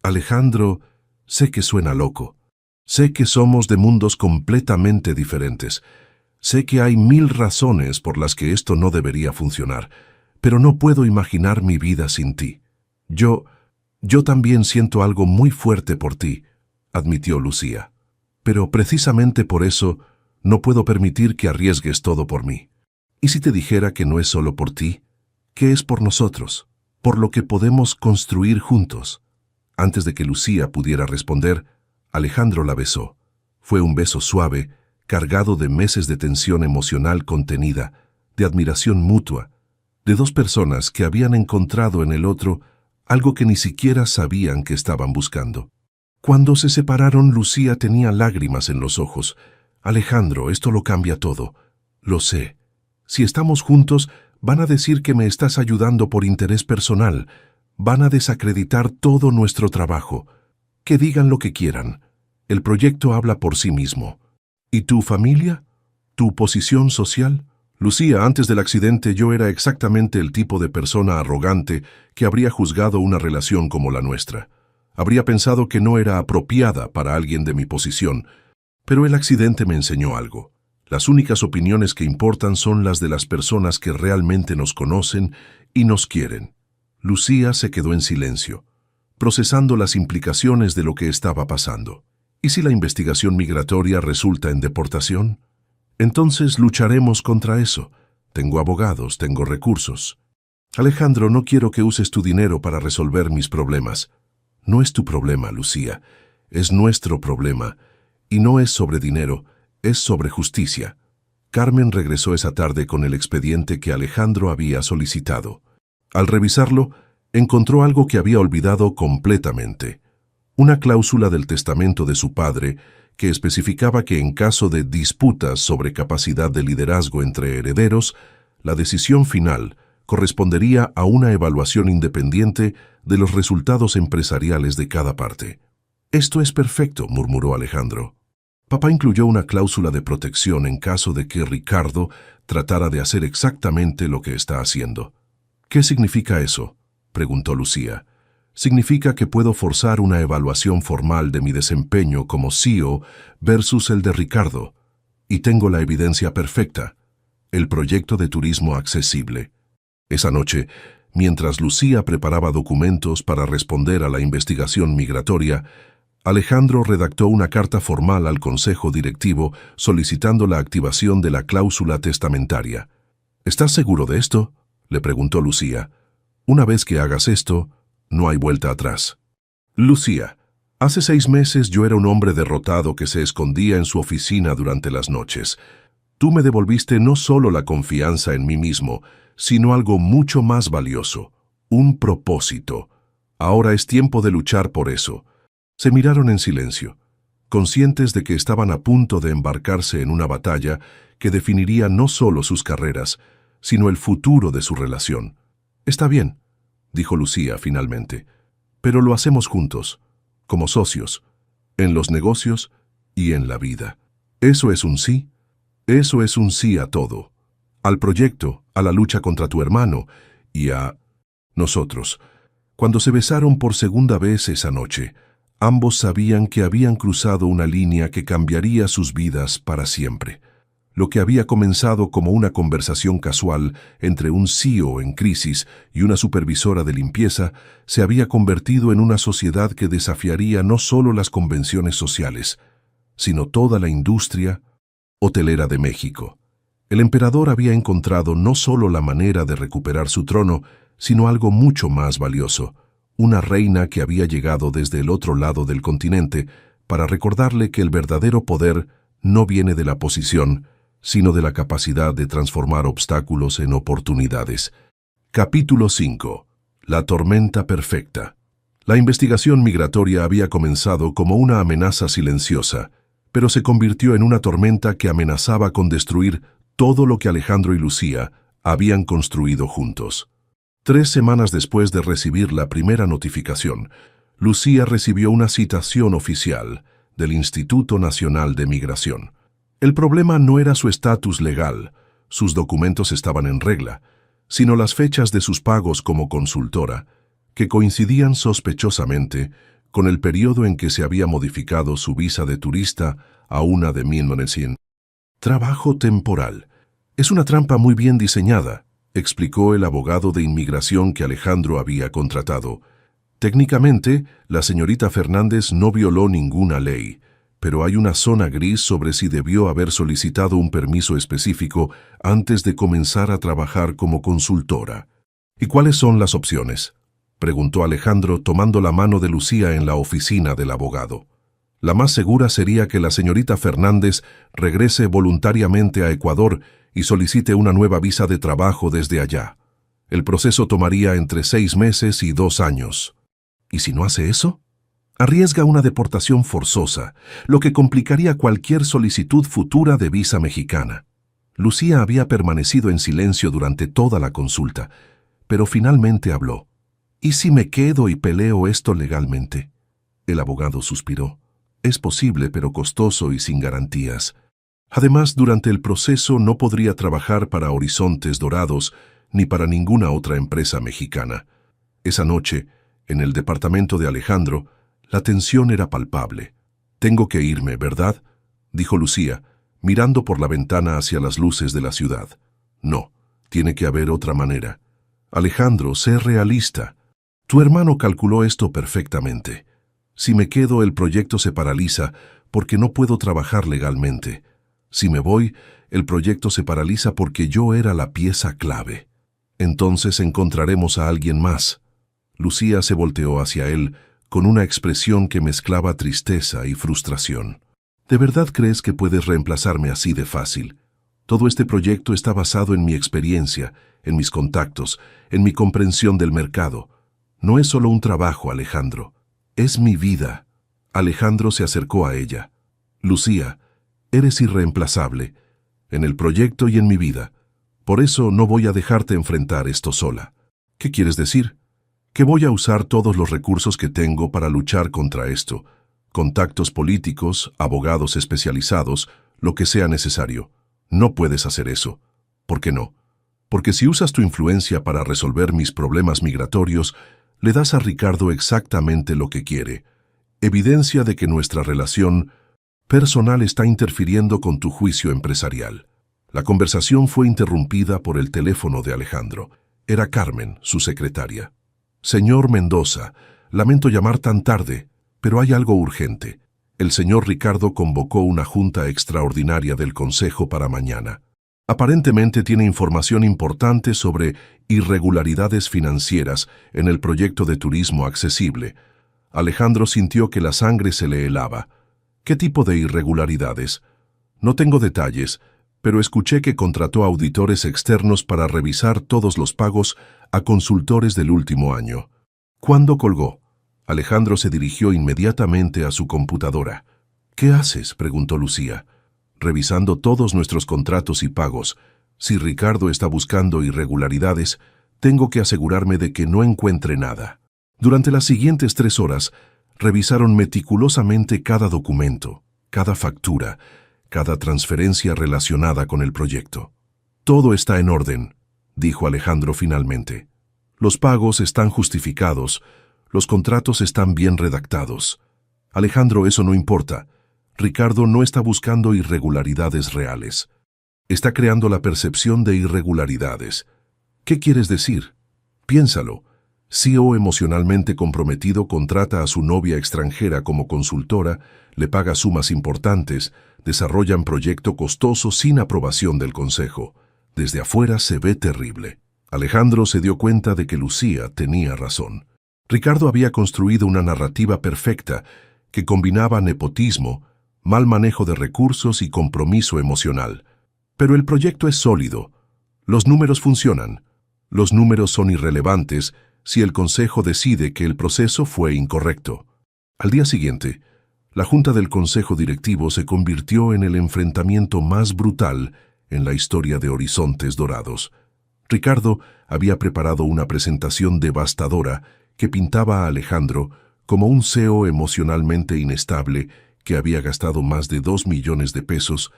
«Alejandro, sé que suena loco. Sé que somos de mundos completamente diferentes. Sé que hay 1000 razones por las que esto no debería funcionar, pero no puedo imaginar mi vida sin ti. Yo también siento algo muy fuerte por ti», admitió Lucía. «Pero precisamente por eso no puedo permitir que arriesgues todo por mí. ¿Y si te dijera que no es solo por ti? ¿Qué es por nosotros? Por lo que podemos construir juntos». Antes de que Lucía pudiera responder, Alejandro la besó. Fue un beso suave, cargado de meses de tensión emocional contenida, de admiración mutua, de dos personas que habían encontrado en el otro algo que ni siquiera sabían que estaban buscando. Cuando se separaron, Lucía tenía lágrimas en los ojos. «Alejandro, esto lo cambia todo. Lo sé. Si estamos juntos, van a decir que me estás ayudando por interés personal. Van a desacreditar todo nuestro trabajo. Que digan lo que quieran. El proyecto habla por sí mismo. ¿Y tu familia? ¿Tu posición social?» «Lucía, antes del accidente yo era exactamente el tipo de persona arrogante que habría juzgado una relación como la nuestra. Habría pensado que no era apropiada para alguien de mi posición. Pero el accidente me enseñó algo. Las únicas opiniones que importan son las de las personas que realmente nos conocen y nos quieren». Lucía se quedó en silencio, procesando las implicaciones de lo que estaba pasando. ¿Y si la investigación migratoria resulta en deportación? Entonces lucharemos contra eso. Tengo abogados, tengo recursos. «Alejandro, no quiero que uses tu dinero para resolver mis problemas». «No es tu problema, Lucía. Es nuestro problema. Y no es sobre dinero, es sobre justicia». Carmen regresó esa tarde con el expediente que Alejandro había solicitado. Al revisarlo, encontró algo que había olvidado completamente. Una cláusula del testamento de su padre que especificaba que en caso de disputas sobre capacidad de liderazgo entre herederos, la decisión final correspondería a una evaluación independiente de los resultados empresariales de cada parte. «Esto es perfecto», murmuró Alejandro. «Papá incluyó una cláusula de protección en caso de que Ricardo tratara de hacer exactamente lo que está haciendo». «¿Qué significa eso?», preguntó Lucía. Significa que puedo forzar una evaluación formal de mi desempeño como CEO versus el de Ricardo. Y tengo la evidencia perfecta: el proyecto de turismo accesible. Esa noche, mientras Lucía preparaba documentos para responder a la investigación migratoria, Alejandro redactó una carta formal al Consejo Directivo solicitando la activación de la cláusula testamentaria. ¿Estás seguro de esto?, le preguntó Lucía. Una vez que hagas esto, no hay vuelta atrás. Lucía: hace 6 meses yo era un hombre derrotado que se escondía en su oficina durante las noches. Tú me devolviste no solo la confianza en mí mismo, sino algo mucho más valioso: un propósito. Ahora es tiempo de luchar por eso. Se miraron en silencio, conscientes de que estaban a punto de embarcarse en una batalla que definiría no solo sus carreras, sino el futuro de su relación. Está bien, dijo Lucía finalmente, pero lo hacemos juntos, como socios, en los negocios y en la vida. Eso es un sí. Eso es un sí a todo. Al proyecto, a la lucha contra tu hermano y a nosotros. Cuando se besaron por segunda vez esa noche, ambos sabían que habían cruzado una línea que cambiaría sus vidas para siempre. Lo que había comenzado como una conversación casual entre un CEO en crisis y una supervisora de limpieza se había convertido en una sociedad que desafiaría no solo las convenciones sociales, sino toda la industria hotelera de México. El emperador había encontrado no solo la manera de recuperar su trono, sino algo mucho más valioso: una reina que había llegado desde el otro lado del continente para recordarle que el verdadero poder no viene de la posición, sino de la capacidad de transformar obstáculos en oportunidades. Capítulo 5. La tormenta perfecta. La investigación migratoria había comenzado como una amenaza silenciosa, pero se convirtió en una tormenta que amenazaba con destruir todo lo que Alejandro y Lucía habían construido juntos. 3 semanas después de recibir la primera notificación, Lucía recibió una citación oficial del Instituto Nacional de Migración. El problema no era su estatus legal, sus documentos estaban en regla, sino las fechas de sus pagos como consultora, que coincidían sospechosamente con el periodo en que se había modificado su visa de turista a una de 1900. Trabajo temporal. Es una trampa muy bien diseñada, explicó el abogado de inmigración que Alejandro había contratado. Técnicamente, la señorita Fernández no violó ninguna ley, pero hay una zona gris sobre si debió haber solicitado un permiso específico antes de comenzar a trabajar como consultora. ¿Y cuáles son las opciones?, preguntó Alejandro tomando la mano de Lucía en la oficina del abogado. La más segura sería que la señorita Fernández regrese voluntariamente a Ecuador y solicite una nueva visa de trabajo desde allá. El proceso tomaría entre 6 meses y 2 años. ¿Y si no hace eso? Arriesga una deportación forzosa, lo que complicaría cualquier solicitud futura de visa mexicana. Lucía había permanecido en silencio durante toda la consulta, pero finalmente habló. ¿Y si me quedo y peleo esto legalmente? El abogado suspiró. Es posible, pero costoso y sin garantías. Además, durante el proceso no podría trabajar para Horizontes Dorados ni para ninguna otra empresa mexicana. Esa noche, en el departamento de Alejandro, la tensión era palpable. «Tengo que irme, ¿verdad?», dijo Lucía, mirando por la ventana hacia las luces de la ciudad. «No, tiene que haber otra manera. Alejandro, sé realista. Tu hermano calculó esto perfectamente. Si me quedo, el proyecto se paraliza porque no puedo trabajar legalmente. Si me voy, el proyecto se paraliza porque yo era la pieza clave. Entonces encontraremos a alguien más». Lucía se volteó hacia él con una expresión que mezclaba tristeza y frustración. ¿De verdad crees que puedes reemplazarme así de fácil? Todo este proyecto está basado en mi experiencia, en mis contactos, en mi comprensión del mercado. No es solo un trabajo, Alejandro. Es mi vida. Alejandro se acercó a ella. Lucía, eres irreemplazable, en el proyecto y en mi vida. Por eso no voy a dejarte enfrentar esto sola. ¿Qué quieres decir? Que voy a usar todos los recursos que tengo para luchar contra esto. Contactos políticos, abogados especializados, lo que sea necesario. No puedes hacer eso. ¿Por qué no? Porque si usas tu influencia para resolver mis problemas migratorios, Le das a Ricardo exactamente lo que quiere. Evidencia de que nuestra relación personal está interfiriendo con tu juicio empresarial. La conversación fue interrumpida por el teléfono de Alejandro. Era Carmen, su secretaria. Señor Mendoza, lamento llamar tan tarde, pero hay algo urgente. El señor Ricardo convocó una junta extraordinaria del Consejo para mañana. Aparentemente tiene información importante sobre irregularidades financieras en el proyecto de turismo accesible. Alejandro sintió que la sangre se le helaba. ¿Qué tipo de irregularidades? No tengo detalles, pero escuché que contrató auditores externos para revisar todos los pagos a consultores del último año. ¿Cuándo colgó? Alejandro se dirigió inmediatamente a su computadora. ¿Qué haces?, preguntó Lucía. Revisando todos nuestros contratos y pagos. Si Ricardo está buscando irregularidades, tengo que asegurarme de que no encuentre nada. Durante las siguientes 3 horas, revisaron meticulosamente cada documento, cada factura, cada transferencia relacionada con el proyecto. Todo está en orden, dijo Alejandro finalmente. Los pagos están justificados, los contratos están bien redactados. Alejandro, eso no importa. Ricardo no está buscando irregularidades reales. Está creando la percepción de irregularidades. ¿Qué quieres decir? Piénsalo. CEO emocionalmente comprometido contrata a su novia extranjera como consultora, le paga sumas importantes, desarrollan proyecto costoso sin aprobación del consejo. Desde afuera se ve terrible. Alejandro se dio cuenta de que Lucía tenía razón. Ricardo había construido una narrativa perfecta que combinaba nepotismo, mal manejo de recursos y compromiso emocional. Pero el proyecto es sólido. Los números funcionan. Los números son irrelevantes si el consejo decide que el proceso fue incorrecto. Al día siguiente, la junta del consejo directivo se convirtió en el enfrentamiento más brutal en la historia de Horizontes Dorados. Ricardo había preparado una presentación devastadora que pintaba a Alejandro como un CEO emocionalmente inestable que había gastado más de 2 millones de pesos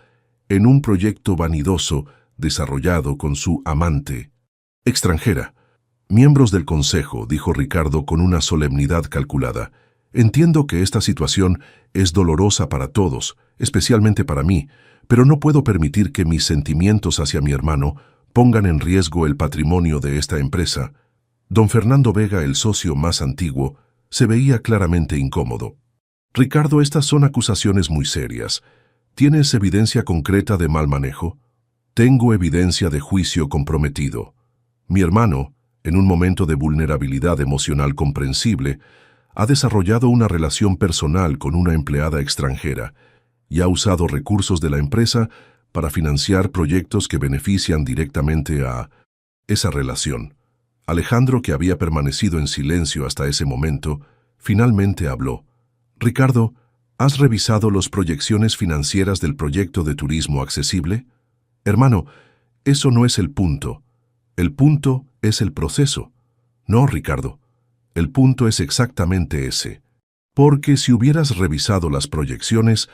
en un proyecto vanidoso desarrollado con su amante extranjera. Miembros del consejo, dijo Ricardo con una solemnidad calculada, entiendo que esta situación es dolorosa para todos, especialmente para mí, pero no puedo permitir que mis sentimientos hacia mi hermano pongan en riesgo el patrimonio de esta empresa. Don Fernando Vega, el socio más antiguo, se veía claramente incómodo. Ricardo, estas son acusaciones muy serias. ¿Tienes evidencia concreta de mal manejo? Tengo evidencia de juicio comprometido. Mi hermano, en un momento de vulnerabilidad emocional comprensible, ha desarrollado una relación personal con una empleada extranjera y ha usado recursos de la empresa para financiar proyectos que benefician directamente a esa relación. Alejandro, que había permanecido en silencio hasta ese momento, finalmente habló. Ricardo, ¿has revisado las proyecciones financieras del proyecto de turismo accesible? Hermano, eso no es el punto. El punto es el proceso. No, Ricardo. El punto es exactamente ese. Porque si hubieras revisado las proyecciones,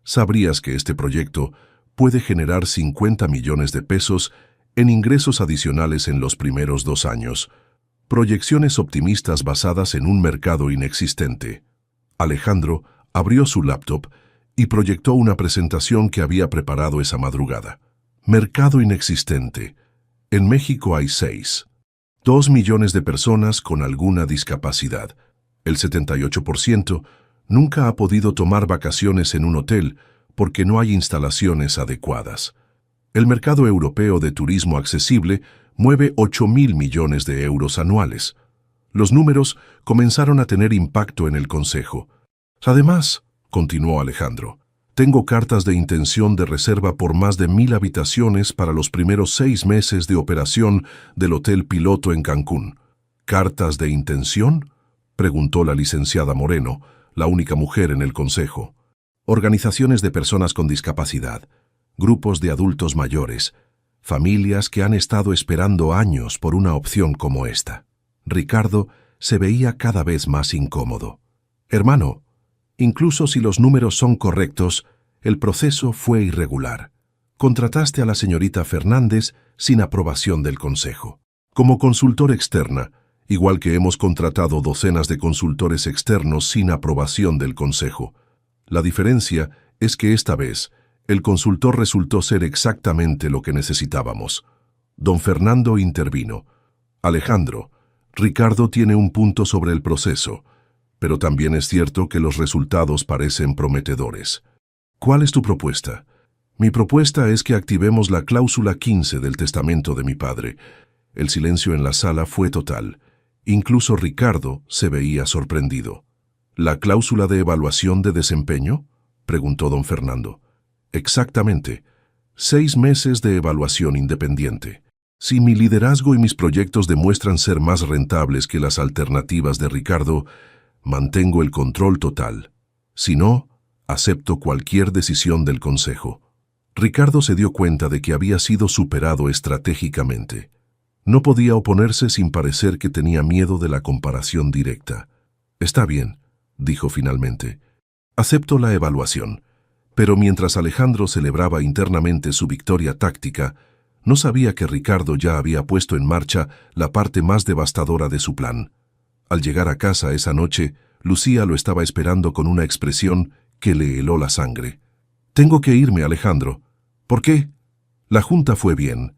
sabrías que este proyecto puede generar 50 millones de pesos en ingresos adicionales en los primeros 2 años. Proyecciones optimistas basadas en un mercado inexistente. Alejandro abrió su laptop y proyectó una presentación que había preparado esa madrugada. Mercado inexistente. En México hay 2 millones de personas con alguna discapacidad. El 78% nunca ha podido tomar vacaciones en un hotel porque no hay instalaciones adecuadas. El mercado europeo de turismo accesible mueve 8.000 millones de euros anuales. Los números comenzaron a tener impacto en el consejo. Además, continuó Alejandro, tengo cartas de intención de reserva por más de 1.000 habitaciones para los primeros 6 meses de operación del Hotel Piloto en Cancún. ¿Cartas de intención?, preguntó la licenciada Moreno, la única mujer en el consejo. Organizaciones de personas con discapacidad, grupos de adultos mayores, familias que han estado esperando años por una opción como esta. Ricardo se veía cada vez más incómodo. Hermano, incluso si los números son correctos, el proceso fue irregular. Contrataste a la señorita Fernández sin aprobación del consejo. Como consultor externa, igual que hemos contratado docenas de consultores externos sin aprobación del Consejo. La diferencia es que esta vez el consultor resultó ser exactamente lo que necesitábamos. Don Fernando intervino. Alejandro, Ricardo tiene un punto sobre el proceso, pero también es cierto que los resultados parecen prometedores. ¿Cuál es tu propuesta? Mi propuesta es que activemos la cláusula 15 del testamento de mi padre. El silencio en la sala fue total. Incluso Ricardo se veía sorprendido. ¿La cláusula de evaluación de desempeño?, preguntó don Fernando. Exactamente. 6 meses de evaluación independiente. Si mi liderazgo y mis proyectos demuestran ser más rentables que las alternativas de Ricardo, mantengo el control total. Si no, acepto cualquier decisión del Consejo. Ricardo se dio cuenta de que había sido superado estratégicamente. No podía oponerse sin parecer que tenía miedo de la comparación directa. Está bien, dijo finalmente. Acepto la evaluación. Pero mientras Alejandro celebraba internamente su victoria táctica, no sabía que Ricardo ya había puesto en marcha la parte más devastadora de su plan. Al llegar a casa esa noche, Lucía lo estaba esperando con una expresión que le heló la sangre. «Tengo que irme, Alejandro». «¿Por qué?» «La junta fue bien.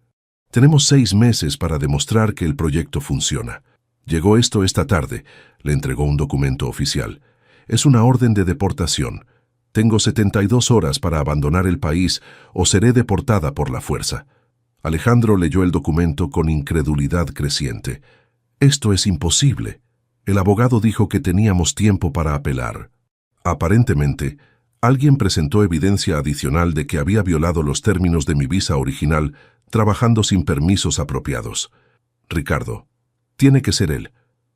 Tenemos 6 meses para demostrar que el proyecto funciona. Llegó esto esta tarde», le entregó un documento oficial. «Es una orden de deportación. Tengo 72 horas para abandonar el país o seré deportada por la fuerza». Alejandro leyó el documento con incredulidad creciente. «Esto es imposible». El abogado dijo que teníamos tiempo para apelar. Aparentemente, alguien presentó evidencia adicional de que había violado los términos de mi visa original trabajando sin permisos apropiados. Ricardo, tiene que ser él,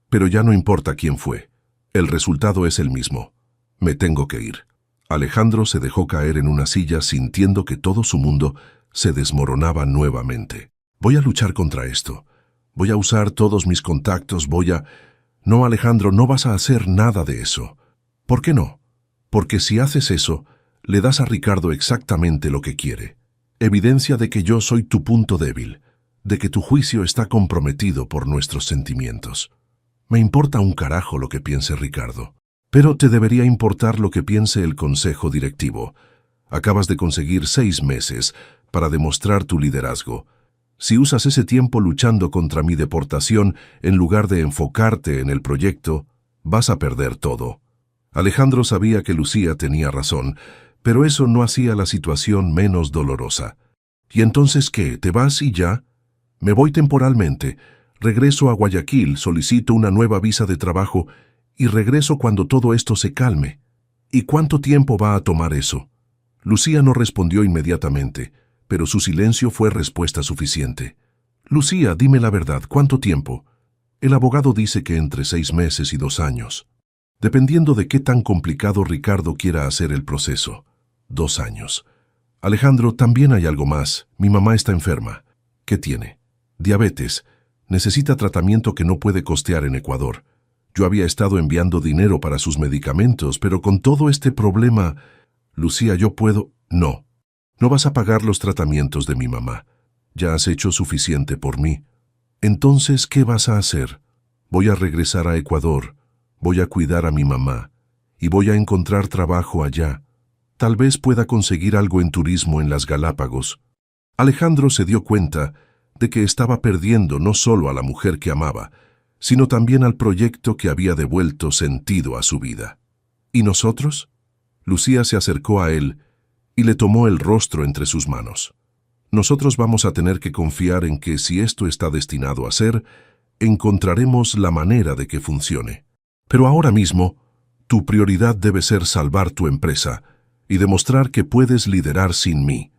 pero ya no importa quién fue. El resultado es el mismo. Me tengo que ir. Alejandro se dejó caer en una silla sintiendo que todo su mundo se desmoronaba nuevamente. Voy a luchar contra esto. Voy a usar todos mis contactos, No, Alejandro, no vas a hacer nada de eso. ¿Por qué no? Porque si haces eso, le das a Ricardo exactamente lo que quiere. Evidencia de que yo soy tu punto débil, de que tu juicio está comprometido por nuestros sentimientos. Me importa un carajo lo que piense Ricardo, pero te debería importar lo que piense el consejo directivo. Acabas de conseguir 6 meses para demostrar tu liderazgo. Si usas ese tiempo luchando contra mi deportación en lugar de enfocarte en el proyecto, vas a perder todo. Alejandro sabía que Lucía tenía razón, pero eso no hacía la situación menos dolorosa. ¿Y entonces qué? ¿Te vas y ya? Me voy temporalmente. Regreso a Guayaquil, solicito una nueva visa de trabajo y regreso cuando todo esto se calme. ¿Y cuánto tiempo va a tomar eso? Lucía no respondió inmediatamente, pero su silencio fue respuesta suficiente. Lucía, dime la verdad, ¿cuánto tiempo? El abogado dice que entre 6 meses y 2 años. Dependiendo de qué tan complicado Ricardo quiera hacer el proceso. 2 años. Alejandro, también hay algo más. Mi mamá está enferma. ¿Qué tiene? Diabetes. Necesita tratamiento que no puede costear en Ecuador. Yo había estado enviando dinero para sus medicamentos, pero con todo este problema... Lucía, yo puedo... No. No vas a pagar los tratamientos de mi mamá. Ya has hecho suficiente por mí. Entonces, ¿qué vas a hacer? Voy a regresar a Ecuador. Voy a cuidar a mi mamá. Y voy a encontrar trabajo allá. Tal vez pueda conseguir algo en turismo en las Galápagos. Alejandro se dio cuenta de que estaba perdiendo no solo a la mujer que amaba, sino también al proyecto que había devuelto sentido a su vida. ¿Y nosotros? Lucía se acercó a él y le tomó el rostro entre sus manos. Nosotros vamos a tener que confiar en que si esto está destinado a ser, encontraremos la manera de que funcione. Pero ahora mismo, tu prioridad debe ser salvar tu empresa y demostrar que puedes liderar sin mí.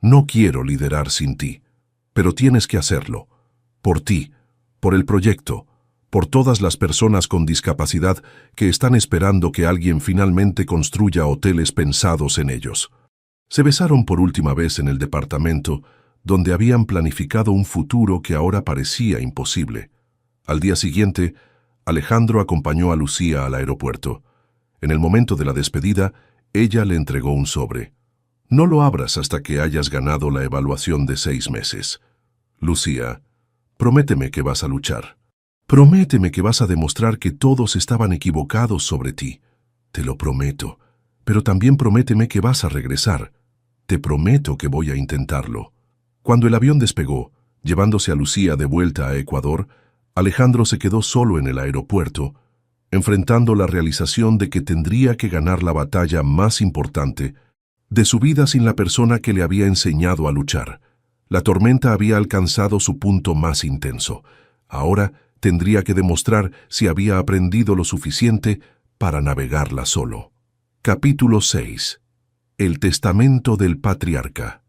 No quiero liderar sin ti, pero tienes que hacerlo. Por ti, por el proyecto, por todas las personas con discapacidad que están esperando que alguien finalmente construya hoteles pensados en ellos. Se besaron por última vez en el departamento, donde habían planificado un futuro que ahora parecía imposible. Al día siguiente, Alejandro acompañó a Lucía al aeropuerto. En el momento de la despedida, ella le entregó un sobre. No lo abras hasta que hayas ganado la evaluación de 6 meses. Lucía, prométeme que vas a luchar. Prométeme que vas a demostrar que todos estaban equivocados sobre ti. Te lo prometo. Pero también prométeme que vas a regresar. Te prometo que voy a intentarlo. Cuando el avión despegó, llevándose a Lucía de vuelta a Ecuador, Alejandro se quedó solo en el aeropuerto, enfrentando la realización de que tendría que ganar la batalla más importante de su vida sin la persona que le había enseñado a luchar. La tormenta había alcanzado su punto más intenso. Ahora tendría que demostrar si había aprendido lo suficiente para navegarla solo. Capítulo 6. El testamento del patriarca.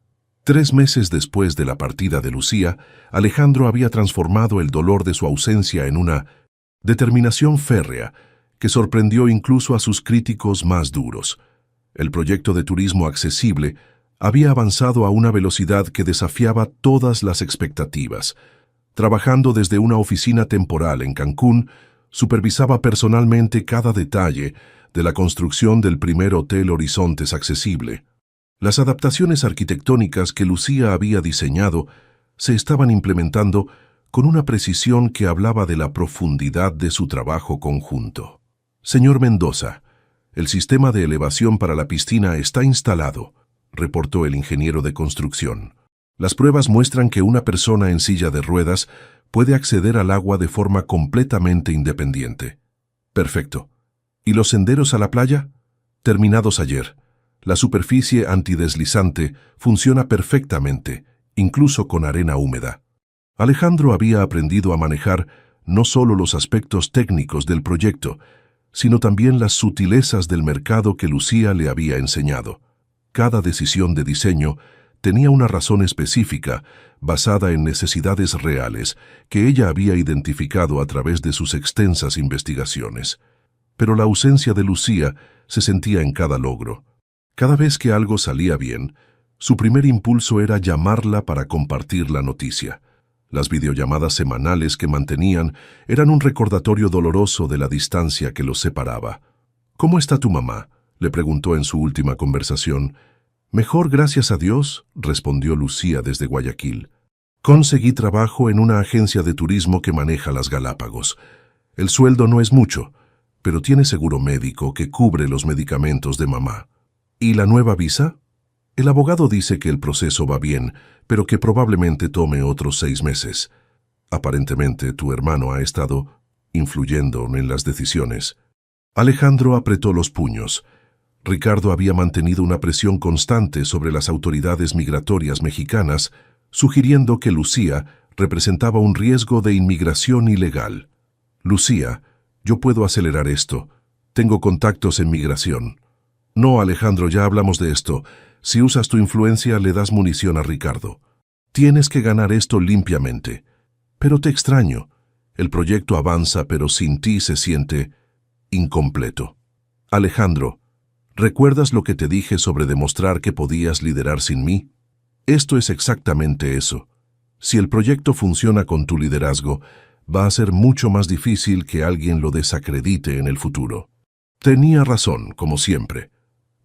3 meses después de la partida de Lucía, Alejandro había transformado el dolor de su ausencia en una determinación férrea que sorprendió incluso a sus críticos más duros. El proyecto de turismo accesible había avanzado a una velocidad que desafiaba todas las expectativas. Trabajando desde una oficina temporal en Cancún, supervisaba personalmente cada detalle de la construcción del primer Hotel Horizontes accesible. Las adaptaciones arquitectónicas que Lucía había diseñado se estaban implementando con una precisión que hablaba de la profundidad de su trabajo conjunto. Señor Mendoza, el sistema de elevación para la piscina está instalado, reportó el ingeniero de construcción. Las pruebas muestran que una persona en silla de ruedas puede acceder al agua de forma completamente independiente. Perfecto. ¿Y los senderos a la playa? Terminados ayer. La superficie antideslizante funciona perfectamente, incluso con arena húmeda. Alejandro había aprendido a manejar no solo los aspectos técnicos del proyecto, sino también las sutilezas del mercado que Lucía le había enseñado. Cada decisión de diseño tenía una razón específica, basada en necesidades reales, que ella había identificado a través de sus extensas investigaciones. Pero la ausencia de Lucía se sentía en cada logro. Cada vez que algo salía bien, su primer impulso era llamarla para compartir la noticia. Las videollamadas semanales que mantenían eran un recordatorio doloroso de la distancia que los separaba. «¿Cómo está tu mamá?», le preguntó en su última conversación. «Mejor, gracias a Dios», respondió Lucía desde Guayaquil. «Conseguí trabajo en una agencia de turismo que maneja las Galápagos. El sueldo no es mucho, pero tiene seguro médico que cubre los medicamentos de mamá. ¿Y la nueva visa? El abogado dice que el proceso va bien, pero que probablemente tome otros 6 meses. Aparentemente tu hermano ha estado influyendo en las decisiones». Alejandro apretó los puños. Ricardo había mantenido una presión constante sobre las autoridades migratorias mexicanas, sugiriendo que Lucía representaba un riesgo de inmigración ilegal. «Lucía, yo puedo acelerar esto. Tengo contactos en migración». «No, Alejandro, ya hablamos de esto. Si usas tu influencia, le das munición a Ricardo. Tienes que ganar esto limpiamente. Pero te extraño. El proyecto avanza, pero sin ti se siente incompleto. Alejandro, ¿recuerdas lo que te dije sobre demostrar que podías liderar sin mí? Esto es exactamente eso. Si el proyecto funciona con tu liderazgo, va a ser mucho más difícil que alguien lo desacredite en el futuro». Tenía razón, como siempre.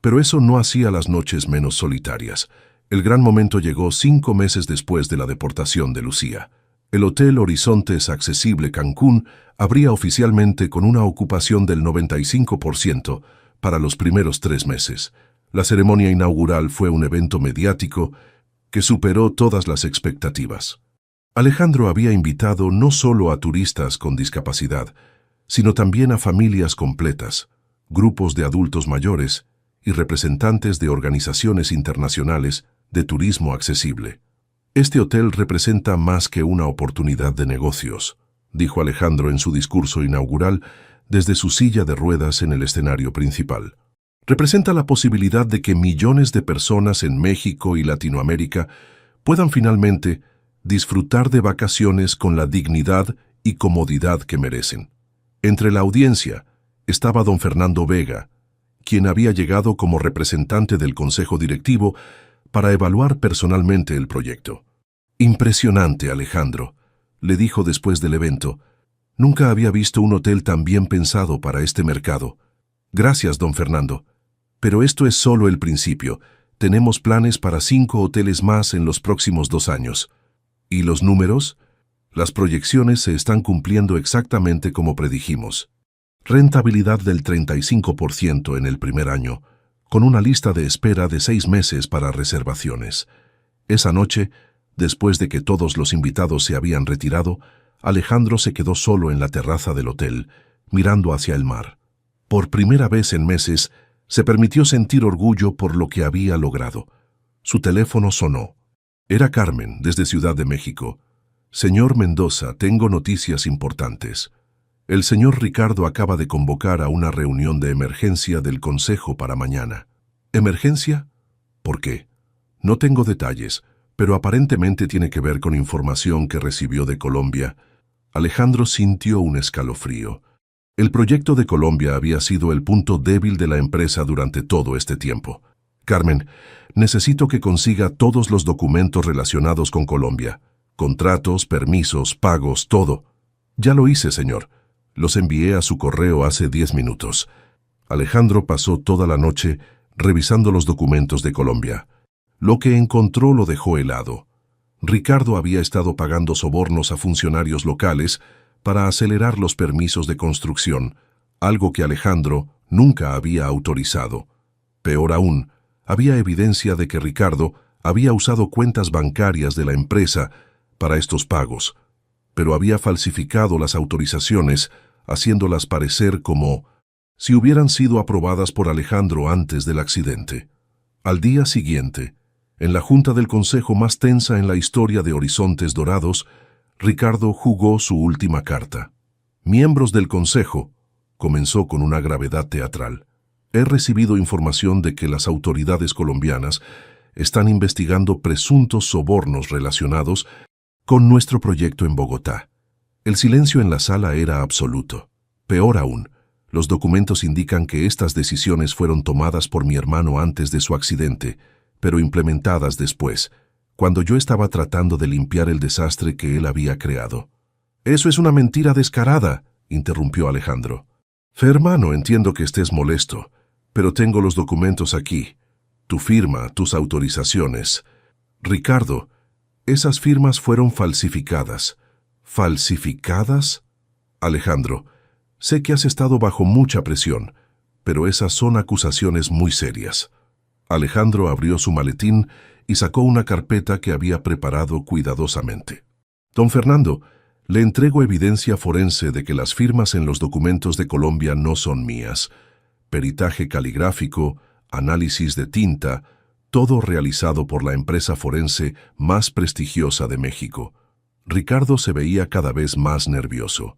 Pero eso no hacía las noches menos solitarias. El gran momento llegó 5 meses después de la deportación de Lucía. El Hotel Horizontes Accesible Cancún abría oficialmente con una ocupación del 95% para los primeros 3 meses. La ceremonia inaugural fue un evento mediático que superó todas las expectativas. Alejandro había invitado no solo a turistas con discapacidad, sino también a familias completas, grupos de adultos mayores y representantes de organizaciones internacionales de turismo accesible. «Este hotel representa más que una oportunidad de negocios», dijo Alejandro en su discurso inaugural desde su silla de ruedas en el escenario principal. «Representa la posibilidad de que millones de personas en México y Latinoamérica puedan finalmente disfrutar de vacaciones con la dignidad y comodidad que merecen». Entre la audiencia estaba don Fernando Vega, quien había llegado como representante del Consejo Directivo para evaluar personalmente el proyecto. «Impresionante, Alejandro», le dijo después del evento. «Nunca había visto un hotel tan bien pensado para este mercado». «Gracias, don Fernando. Pero esto es solo el principio. Tenemos planes para 5 hoteles más en los próximos 2 años». «¿Y los números?». Las proyecciones se están cumpliendo exactamente como predijimos. Rentabilidad del 35% en el primer año, con una lista de espera de 6 meses para reservaciones. Esa noche, después de que todos los invitados se habían retirado, Alejandro se quedó solo en la terraza del hotel, mirando hacia el mar. Por primera vez en meses, se permitió sentir orgullo por lo que había logrado. Su teléfono sonó. Era Carmen, desde Ciudad de México. Señor Mendoza, tengo noticias importantes. El señor Ricardo acaba de convocar a una reunión de emergencia del Consejo para mañana. ¿Emergencia? ¿Por qué? No tengo detalles, pero aparentemente tiene que ver con información que recibió de Colombia. Alejandro sintió un escalofrío. El proyecto de Colombia había sido el punto débil de la empresa durante todo este tiempo. Carmen, necesito que consiga todos los documentos relacionados con Colombia. Contratos, permisos, pagos, todo. Ya lo hice, señor. Los envié a su correo hace 10 minutos. Alejandro pasó toda la noche revisando los documentos de Colombia. Lo que encontró lo dejó helado. Ricardo había estado pagando sobornos a funcionarios locales para acelerar los permisos de construcción, algo que Alejandro nunca había autorizado. Peor aún, había evidencia de que Ricardo había usado cuentas bancarias de la empresa para estos pagos, pero había falsificado las autorizaciones, haciéndolas parecer como si hubieran sido aprobadas por Alejandro antes del accidente. Al día siguiente, en la junta del consejo más tensa en la historia de Horizontes Dorados, Ricardo jugó su última carta. Miembros del consejo, comenzó con una gravedad teatral. He recibido información de que las autoridades colombianas están investigando presuntos sobornos relacionados con nuestro proyecto en Bogotá. El silencio en la sala era absoluto. Peor aún, los documentos indican que estas decisiones fueron tomadas por mi hermano antes de su accidente, pero implementadas después, cuando yo estaba tratando de limpiar el desastre que él había creado. «Eso es una mentira descarada», interrumpió Alejandro. «Hermano, entiendo que estés molesto, pero tengo los documentos aquí. Tu firma, tus autorizaciones. Ricardo, esas firmas fueron falsificadas». ¿Falsificadas? Alejandro, sé que has estado bajo mucha presión, pero esas son acusaciones muy serias. Alejandro abrió su maletín y sacó una carpeta que había preparado cuidadosamente. Don Fernando, le entrego evidencia forense de que las firmas en los documentos de Colombia no son mías. Peritaje caligráfico, análisis de tinta, todo realizado por la empresa forense más prestigiosa de México. Ricardo se veía cada vez más nervioso.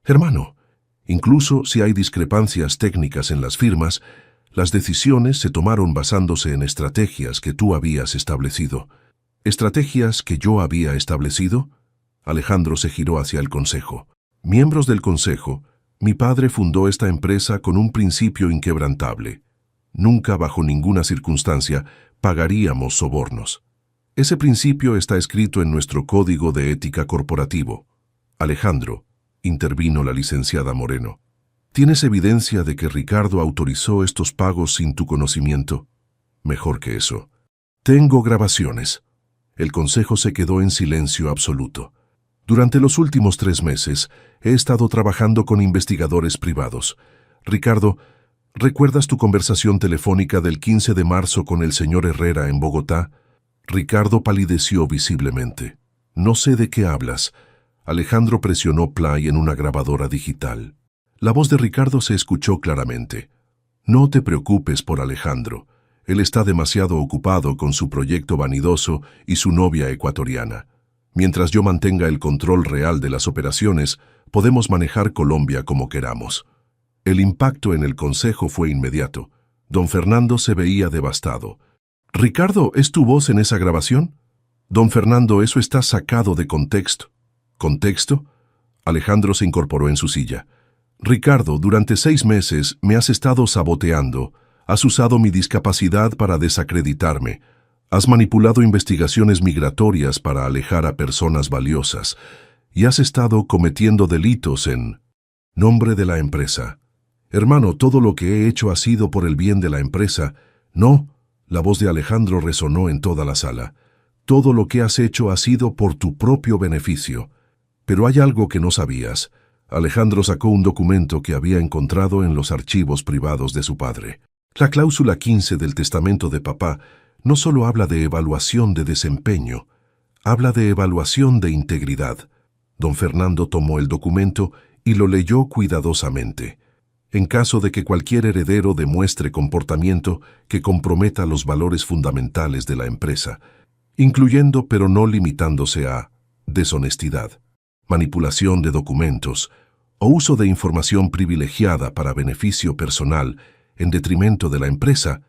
Hermano, incluso si hay discrepancias técnicas en las firmas, las decisiones se tomaron basándose en estrategias que tú habías establecido. ¿Estrategias que yo había establecido? Alejandro se giró hacia el consejo. Miembros del consejo, mi padre fundó esta empresa con un principio inquebrantable. Nunca, bajo ninguna circunstancia, pagaríamos sobornos. Ese principio está escrito en nuestro Código de Ética Corporativo. Alejandro, intervino la licenciada Moreno. ¿Tienes evidencia de que Ricardo autorizó estos pagos sin tu conocimiento? Mejor que eso. Tengo grabaciones. El consejo se quedó en silencio absoluto. Durante los últimos 3 meses, he estado trabajando con investigadores privados. Ricardo, ¿recuerdas tu conversación telefónica del 15 de marzo con el señor Herrera en Bogotá? Ricardo palideció visiblemente. No sé de qué hablas. Alejandro presionó play en una grabadora digital. La voz de Ricardo se escuchó claramente. No te preocupes por Alejandro. Él está demasiado ocupado con su proyecto vanidoso y su novia ecuatoriana. Mientras yo mantenga el control real de las operaciones, podemos manejar Colombia como queramos. El impacto en el consejo fue inmediato. Don Fernando se veía devastado. «Ricardo, ¿es tu voz en esa grabación?» «Don Fernando, eso está sacado de contexto». ¿Contexto? Alejandro se incorporó en su silla. «Ricardo, durante 6 meses me has estado saboteando. Has usado mi discapacidad para desacreditarme. Has manipulado investigaciones migratorias para alejar a personas valiosas. Y has estado cometiendo delitos en nombre de la empresa. Hermano, todo lo que he hecho ha sido por el bien de la empresa. No». La voz de Alejandro resonó en toda la sala. «Todo lo que has hecho ha sido por tu propio beneficio. Pero hay algo que no sabías. Alejandro sacó un documento que había encontrado en los archivos privados de su padre. La cláusula 15 del testamento de papá no solo habla de evaluación de desempeño, habla de evaluación de integridad. Don Fernando tomó el documento y lo leyó cuidadosamente. En caso de que cualquier heredero demuestre comportamiento que comprometa los valores fundamentales de la empresa, incluyendo pero no limitándose a deshonestidad, manipulación de documentos o uso de información privilegiada para beneficio personal en detrimento de la empresa,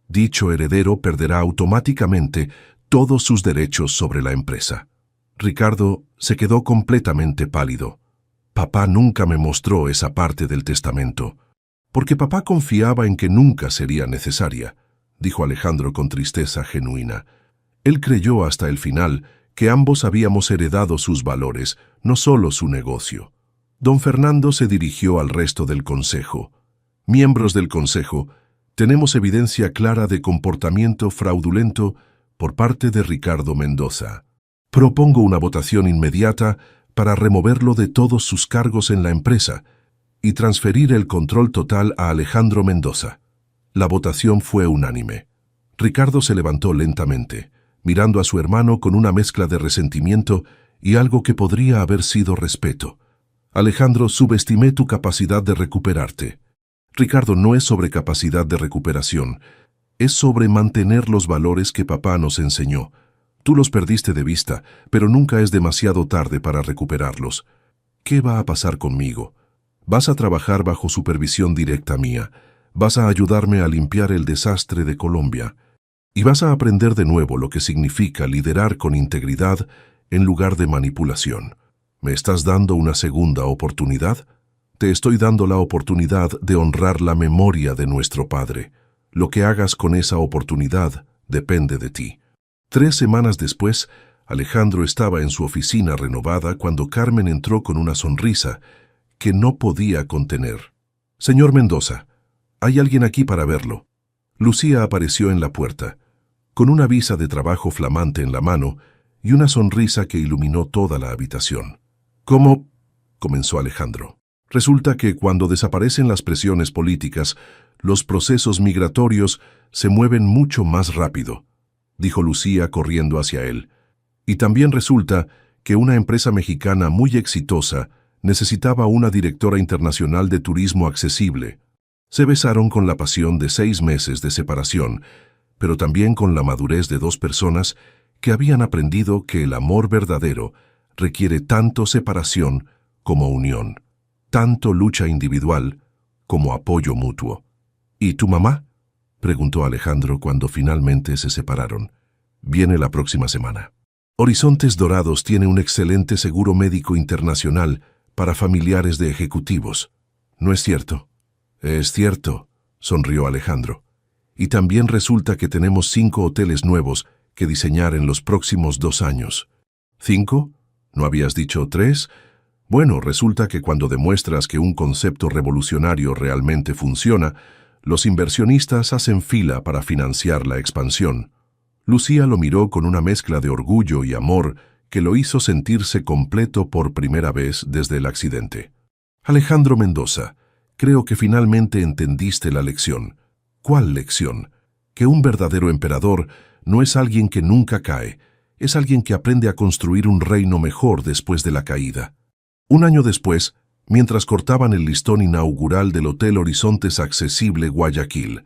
dicho heredero perderá automáticamente todos sus derechos sobre la empresa. Ricardo se quedó completamente pálido. Papá nunca me mostró esa parte del testamento, porque papá confiaba en que nunca sería necesaria, dijo Alejandro con tristeza genuina. Él creyó hasta el final que ambos habíamos heredado sus valores, no solo su negocio. Don Fernando se dirigió al resto del consejo. Miembros del consejo, tenemos evidencia clara de comportamiento fraudulento por parte de Ricardo Mendoza. Propongo una votación inmediata para removerlo de todos sus cargos en la empresa y transferir el control total a Alejandro Mendoza. La votación fue unánime. Ricardo se levantó lentamente, mirando a su hermano con una mezcla de resentimiento y algo que podría haber sido respeto. Alejandro, subestimé tu capacidad de recuperarte. Ricardo, no es sobre capacidad de recuperación, es sobre mantener los valores que papá nos enseñó. Tú los perdiste de vista, pero nunca es demasiado tarde para recuperarlos. ¿Qué va a pasar conmigo? Vas a trabajar bajo supervisión directa mía, vas a ayudarme a limpiar el desastre de Colombia, y vas a aprender de nuevo lo que significa liderar con integridad en lugar de manipulación. ¿Me estás dando una segunda oportunidad? Te estoy dando la oportunidad de honrar la memoria de nuestro padre. Lo que hagas con esa oportunidad depende de ti. 3 semanas después, Alejandro estaba en su oficina renovada cuando Carmen entró con una sonrisa que no podía contener. Señor Mendoza, hay alguien aquí para verlo. Lucía apareció en la puerta, con una visa de trabajo flamante en la mano y una sonrisa que iluminó toda la habitación. ¿Cómo? Comenzó Alejandro. Resulta que cuando desaparecen las presiones políticas, los procesos migratorios se mueven mucho más rápido, dijo Lucía corriendo hacia él. Y también resulta que una empresa mexicana muy exitosa necesitaba una directora internacional de turismo accesible. Se besaron con la pasión de 6 meses de separación, pero también con la madurez de 2 personas que habían aprendido que el amor verdadero requiere tanto separación como unión, tanto lucha individual como apoyo mutuo. ¿Y tu mamá? Preguntó Alejandro cuando finalmente se separaron. Viene la próxima semana. Horizontes Dorados tiene un excelente seguro médico internacional para familiares de ejecutivos. ¿No es cierto? Es cierto, sonrió Alejandro. Y también resulta que tenemos 5 hoteles nuevos que diseñar en los próximos 2 años. ¿5? ¿No habías dicho 3? Bueno, resulta que cuando demuestras que un concepto revolucionario realmente funciona, los inversionistas hacen fila para financiar la expansión. Lucía lo miró con una mezcla de orgullo y amor que lo hizo sentirse completo por primera vez desde el accidente. Alejandro Mendoza, creo que finalmente entendiste la lección. ¿Cuál lección? Que un verdadero emperador no es alguien que nunca cae, es alguien que aprende a construir un reino mejor después de la caída. 1 año después, mientras cortaban el listón inaugural del Hotel Horizontes Accesible Guayaquil,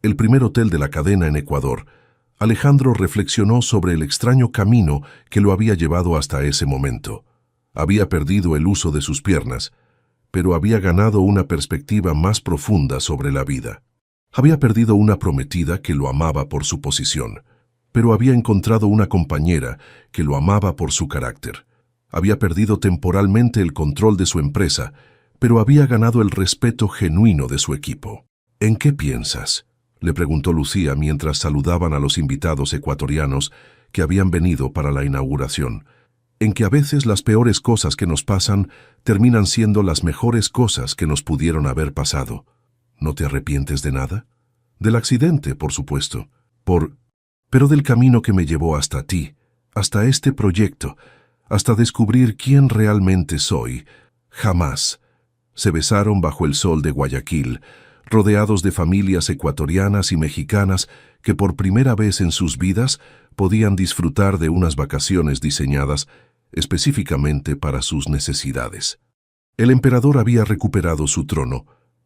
el primer hotel de la cadena en Ecuador, Alejandro reflexionó sobre el extraño camino que lo había llevado hasta ese momento. Había perdido el uso de sus piernas, pero había ganado una perspectiva más profunda sobre la vida. Había perdido una prometida que lo amaba por su posición, pero había encontrado una compañera que lo amaba por su carácter. Había perdido temporalmente el control de su empresa, pero había ganado el respeto genuino de su equipo. ¿En qué piensas?, le preguntó Lucía mientras saludaban a los invitados ecuatorianos que habían venido para la inauguración. En que a veces las peores cosas que nos pasan terminan siendo las mejores cosas que nos pudieron haber pasado. ¿No te arrepientes de nada? Del accidente, por supuesto. Pero del camino que me llevó hasta ti, hasta este proyecto, hasta descubrir quién realmente soy. Jamás. Se besaron bajo el sol de Guayaquil, rodeados de familias ecuatorianas y mexicanas que por primera vez en sus vidas podían disfrutar de unas vacaciones diseñadas específicamente para sus necesidades. El emperador había recuperado su trono,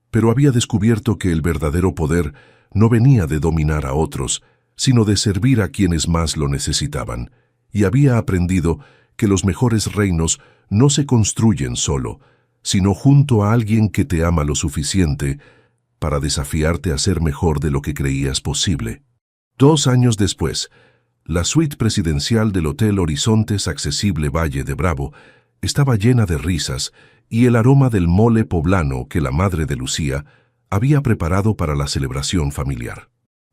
pero había descubierto que el verdadero poder no venía de dominar a otros, sino de servir a quienes más lo necesitaban, y había aprendido que los mejores reinos no se construyen solo, sino junto a alguien que te ama lo suficiente para desafiarte a ser mejor de lo que creías posible. 2 años después, la suite presidencial del Hotel Horizontes Accesible Valle de Bravo estaba llena de risas y el aroma del mole poblano que la madre de Lucía había preparado para la celebración familiar.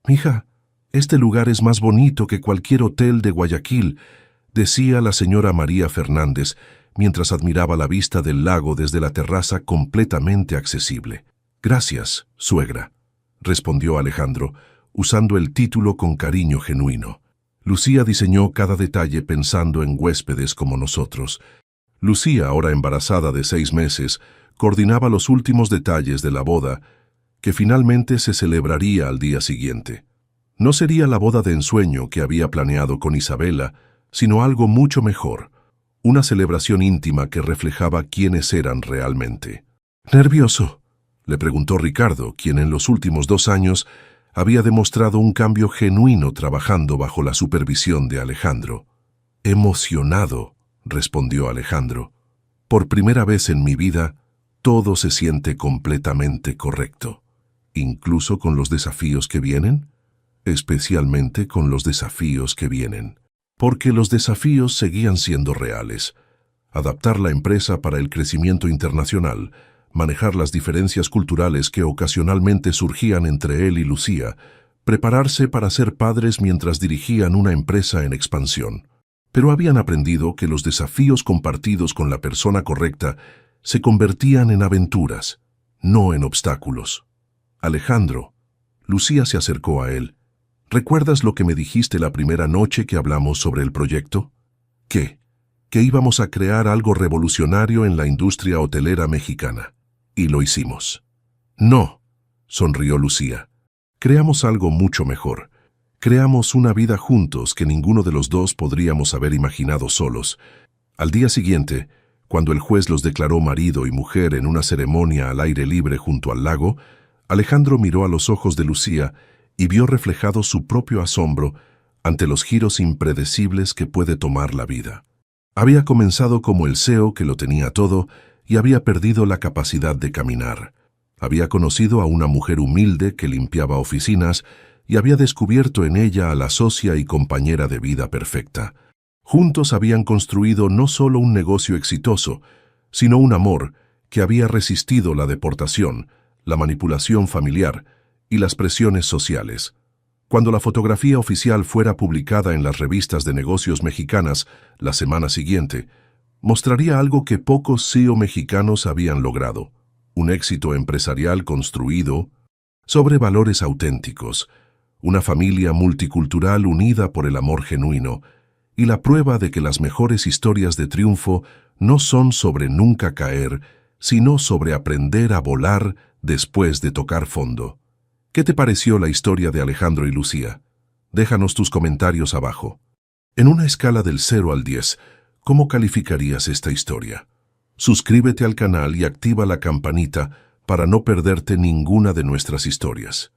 «Mija, este lugar es más bonito que cualquier hotel de Guayaquil», decía la señora María Fernández, mientras admiraba la vista del lago desde la terraza completamente accesible. «Gracias, suegra», respondió Alejandro, usando el título con cariño genuino. Lucía diseñó cada detalle pensando en huéspedes como nosotros. Lucía, ahora embarazada de 6 meses, coordinaba los últimos detalles de la boda, que finalmente se celebraría al día siguiente. No sería la boda de ensueño que había planeado con Isabela, sino algo mucho mejor, una celebración íntima que reflejaba quiénes eran realmente. «¿Nervioso?», le preguntó Ricardo, quien en los últimos 2 años había demostrado un cambio genuino trabajando bajo la supervisión de Alejandro. «Emocionado», respondió Alejandro. «Por primera vez en mi vida, todo se siente completamente correcto, incluso con los desafíos que vienen, especialmente con los desafíos que vienen, porque los desafíos seguían siendo reales. Adaptar la empresa para el crecimiento internacional, manejar las diferencias culturales que ocasionalmente surgían entre él y Lucía, prepararse para ser padres mientras dirigían una empresa en expansión. Pero habían aprendido que los desafíos compartidos con la persona correcta se convertían en aventuras, no en obstáculos. «Alejandro», Lucía se acercó a él, «¿recuerdas lo que me dijiste la primera noche que hablamos sobre el proyecto? ¿Qué? Que íbamos a crear algo revolucionario en la industria hotelera mexicana. Y lo hicimos». «No», sonrió Lucía. «Creamos algo mucho mejor. Creamos una vida juntos que ninguno de los dos podríamos haber imaginado solos». Al día siguiente, cuando el juez los declaró marido y mujer en una ceremonia al aire libre junto al lago, Alejandro miró a los ojos de Lucía y vio reflejado su propio asombro ante los giros impredecibles que puede tomar la vida. Había comenzado como el CEO que lo tenía todo y había perdido la capacidad de caminar. Había conocido a una mujer humilde que limpiaba oficinas y había descubierto en ella a la socia y compañera de vida perfecta. Juntos habían construido no solo un negocio exitoso, sino un amor que había resistido la deportación, la manipulación familiar y las presiones sociales. Cuando la fotografía oficial fuera publicada en las revistas de negocios mexicanas la semana siguiente, mostraría algo que pocos CEO mexicanos habían logrado: un éxito empresarial construido sobre valores auténticos, una familia multicultural unida por el amor genuino, y la prueba de que las mejores historias de triunfo no son sobre nunca caer, sino sobre aprender a volar después de tocar fondo. ¿Qué te pareció la historia de Alejandro y Lucía? Déjanos tus comentarios abajo. En una escala del 0 al 10, ¿cómo calificarías esta historia? Suscríbete al canal y activa la campanita para no perderte ninguna de nuestras historias.